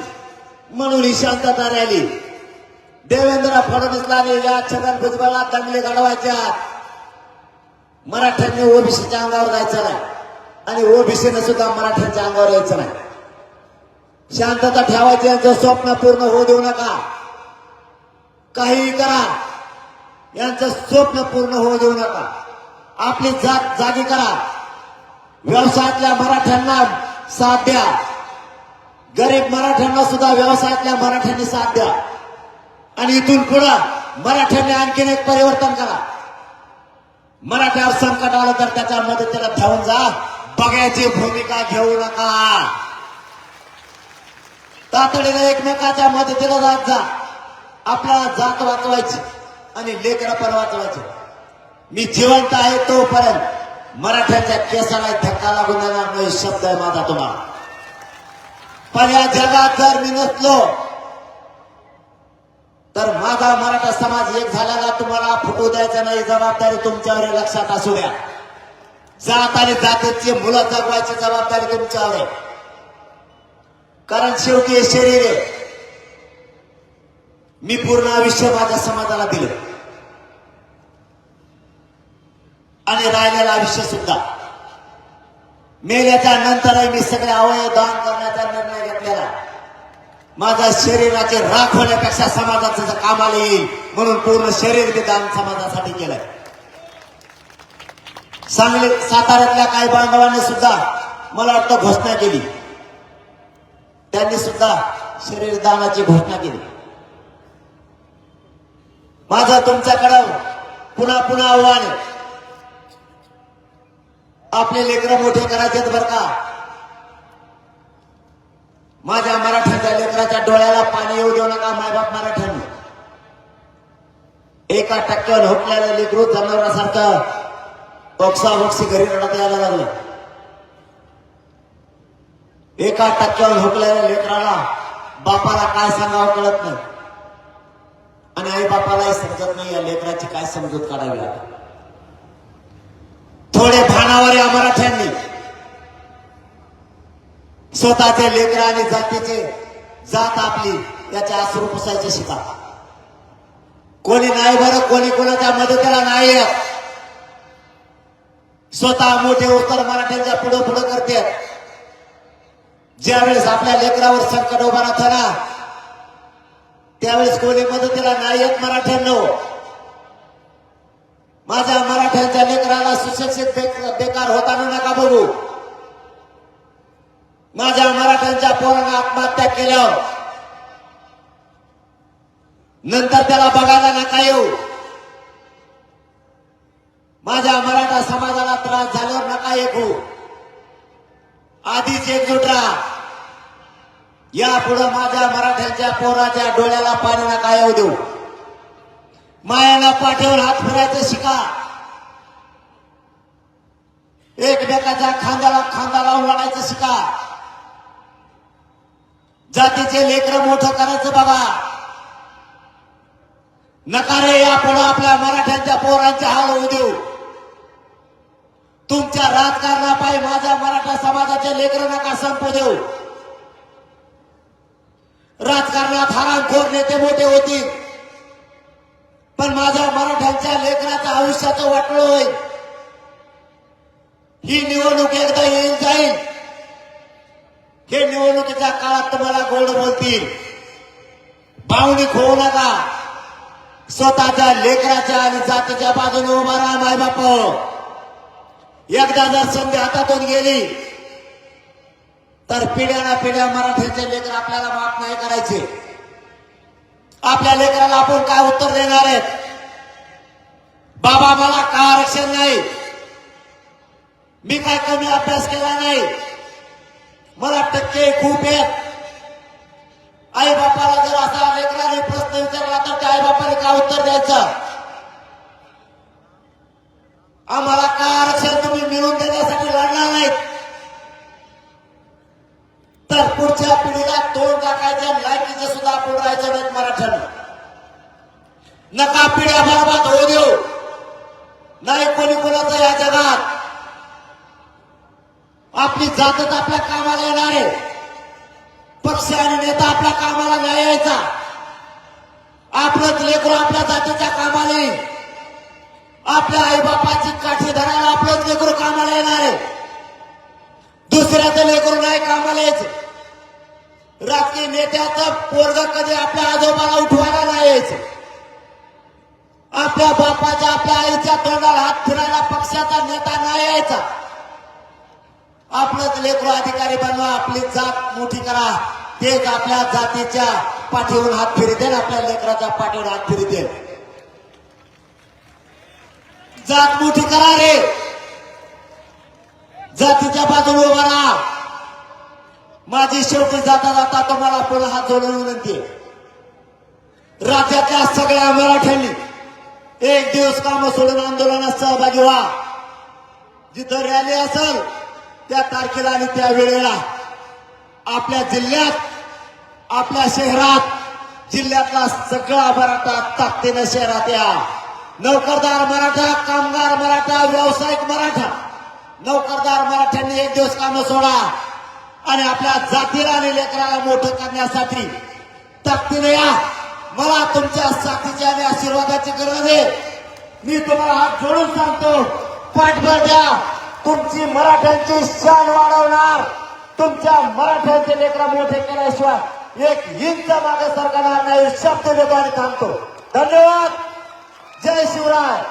म्हणून ही शांतता राहिली. देवेंद्र फडणवीसला आणि या छगन भुजबळला दंगली घडवायच्या, मराठ्यांनी ओबीसीच्या अंगावर जायचं नाही आणि ओबीसीने सुद्धा मराठ्यांच्या अंगावर यायचं नाही. शांतता ठेवायची, यांचं स्वप्न पूर्ण होऊ देऊ नका. काहीही करा, यांचं स्वप्न पूर्ण होऊ देऊ नका. आपली जात जागी करा, व्यवसायातल्या मराठ्यांना साथ द्या, गरीब मराठ्यांना सुद्धा व्यवसायातल्या मराठ्यांनी साथ द्या. आणि इथून पुढं मराठ्यांनी आणखीन एक परिवर्तन करा. मराठ्यावर संकट आलं तर त्याच्या मदतीला धावून जा, बघायची भूमिका घेऊ नका. तातडीने एकमेकाच्या मदतीला जात जा. आपल्याला जात वाचवायची आणि लेकरं पण वाचवायची. मी जिवंत आहे तोपर्यंत मराठ्यांच्या केसाला धक्का लागून देणार नाही, शब्द आहे माझा तुम्हाला. पण या जगात जर मी नसलो तर माझा मराठा समाज एक झालेला तुम्हाला फुटू द्यायचा नाही, जबाबदारी तुमच्यावर आहे, लक्षात असू द्या. जात आणि जातीची मुलं जगवायची जबाबदारी तुमच्यावर आहे. कारण शेवटी हे शरीर आहे. मी पूर्ण आयुष्य माझ्या समाजाला दिलं आणि राहिलेलं आयुष्य सुद्धा. मेल्याच्या नंतरही मी सगळे अवयव दान करण्याचा निर्णय घेतलेला. माझ्या शरीराचे राख होण्यापेक्षा समाजाचं जर कामाला येईल म्हणून पूर्ण शरीर मी दान समाजासाठी केलंय. सांगली साताऱ्यातल्या काही बांधवांनी सुद्धा मला वाटतं घोषणा केली, त्यांनी सुद्धा शरीर दानाची घोषणा केली. माझं तुमच्याकडं पुन्हा पुन्हा आव्हान आहे, आपले लेकरं मोठे करायचेत बरं का. माझ्या मराठ्यांच्या लेकराच्या डोळ्याला पाणी येऊ देऊ नका. मायबाप मराठ्यांनी 1% हुकलेलं लेकरू जनावरासारखं ओक्साबोक्सी घरी रडत यायला लागलं. 1% हुकलेल्या लेकराला बापाला काय सांगावं कळत नाही आणि आई बापालाही समजत नाही या लेकराची काय समजूत काढावी लागते. थोडे भानावर या मराठ्यांनी स्वतःचे लेकर आणि जातीचे जात आपली याच्या आसरू पुसायचे शिका. कोणी नाही बरं, कोणी कोणाच्या मदतीला नाही येत. स्वतः मोठे उत्तर मराठ्यांच्या पुढे पुढे करतात. ज्यावेळेस आपल्या लेकरावर संकट उभा राहतं ना त्यावेळेस कोणी मदतीला नाही येत. मराठ्यांनो, माझ्या मराठ्यांच्या लेकराला सुशिक्षित बेकार होताना नका बघू. माझ्या मराठ्यांच्या पोरांना आत्महत्या केल्यावर नंतर त्याला बघायला नका येऊ. माझ्या मराठा समाजाला त्रास झाल्यावर नका ऐकू. आधीच एकजूट राहा. यापुढे माझ्या मराठ्यांच्या पोराच्या डोळ्याला पाणी नका येऊ देऊ. मायाला पाठीवर हात फिरायचं शिका. एकमेकाच्या खांद्याला खांदा लावून लढायचं शिका. जातीचे लेकरं मोठं करायचं बघा. नका रे यापुढे आपल्या मराठ्यांच्या पोरांचे हाल होऊ देऊ. तुमच्या राजकारणापायी माझ्या मराठा समाजाचे लेकरं नका संपू देऊ. राजकारणात हरामखोर नेते मोठे होतील पण माझ्या मराठ्यांच्या लेकराच्या आयुष्याचं वाटोळं होईल. ही निवडणूक एकदा येईल जाईल. हे निवडणुकीच्या काळात तुम्हाला गोड बोलतील. भावनिक होऊ नका. स्वतःच्या लेकराच्या आणि जातीच्या बाजूने उभा राहा. मायबाप, एकदा जर संधी हातातून गेली तर पिढ्याना पिढ्या मराठ्यांचे लेकर आपल्याला माफ नाही करायचे. आपल्या लेकराला आपण काय उत्तर देणार आहेत? बाबा मला का आरक्षण नाही, मी काय कमी अभ्यास केला नाही, मला टक्के खूप आहेत. आई बापाला जर असा लेकराने प्रश्न विचारला तर त्या आई बापाने का उत्तर द्यायचं? आम्हाला का आरक्षण तुम्ही मिळवून देण्यासाठी लढणार नाहीत, तर पुढच्या पिढीला तोंड टाकायच्या लायकीचे सुद्धा आपण राहायचं नाहीत मराठ्यांना. नका पिढ्या बरबाद होऊ देऊ. नाही कोणी कोणाचं या जगात. आपली जातच आपल्या कामाला येणार आहे, पक्ष आणि नेता आपल्या कामाला नाही यायचा. आपलंच लेकरू आपल्या जातीच्या कामाला येईल. आपल्या आईबापाची काठी धरायला आपलंच लेकरू कामाला येणार आहे, दुसऱ्याचं लेकरू नाही कामाला यायचं. राजकीय नेत्याचं पोरग कधी आपल्या आजोबाला उठवायला नाही यायचं. आपल्या बापाच्या आपल्या आईच्या तोंडाला हात फिरायला पक्षाचा नेता नाही यायचा. आपलंच लेकरू अधिकारी बनवा, आपली जात मोठी करा, तेच आपल्या जातीच्या पाठीवरून हात फिरते, आपल्या लेकराच्या पाठीवर हात फिरते. जात मोठी करा रे, जातीच्या बाजूने उभा राहा. माझी शेवटी जाता जाता तुम्हाला पुन्हा हात जोडून विनंती आहे. राज्यातल्या सगळ्या मराठ्यांनी एक दिवस काम सोडून आंदोलनात सहभागी व्हा. जिथं रॅली असेल त्या तारखेला आणि त्या वेळेला आपल्या जिल्ह्यात, आपल्या शहरात, जिल्ह्यातला सगळा मराठा ताकदीनं शहरात या. नोकरदार मराठा, कामगार मराठा, व्यावसायिक मराठा, नोकरदार मराठ्यांनी एक दिवस काम सोडा आणि आपल्या जातीला आणि लेकराला मोठं करण्यासाठी ताकदीने या. मला तुमच्या साथीच्या आणि आशीर्वादाची गरज आहे. मी तुम्हाला हात जोडून सांगतो, पाठबळ द्या. तुमची मराठ्यांची शान वाढवणार, तुमच्या मराठ्यांचे लेकरा मोठे केल्याशिवाय एक इंच मागे सरकणार नाही. शब्द देतो आणि थांबतो. धन्यवाद. जय शिवराय.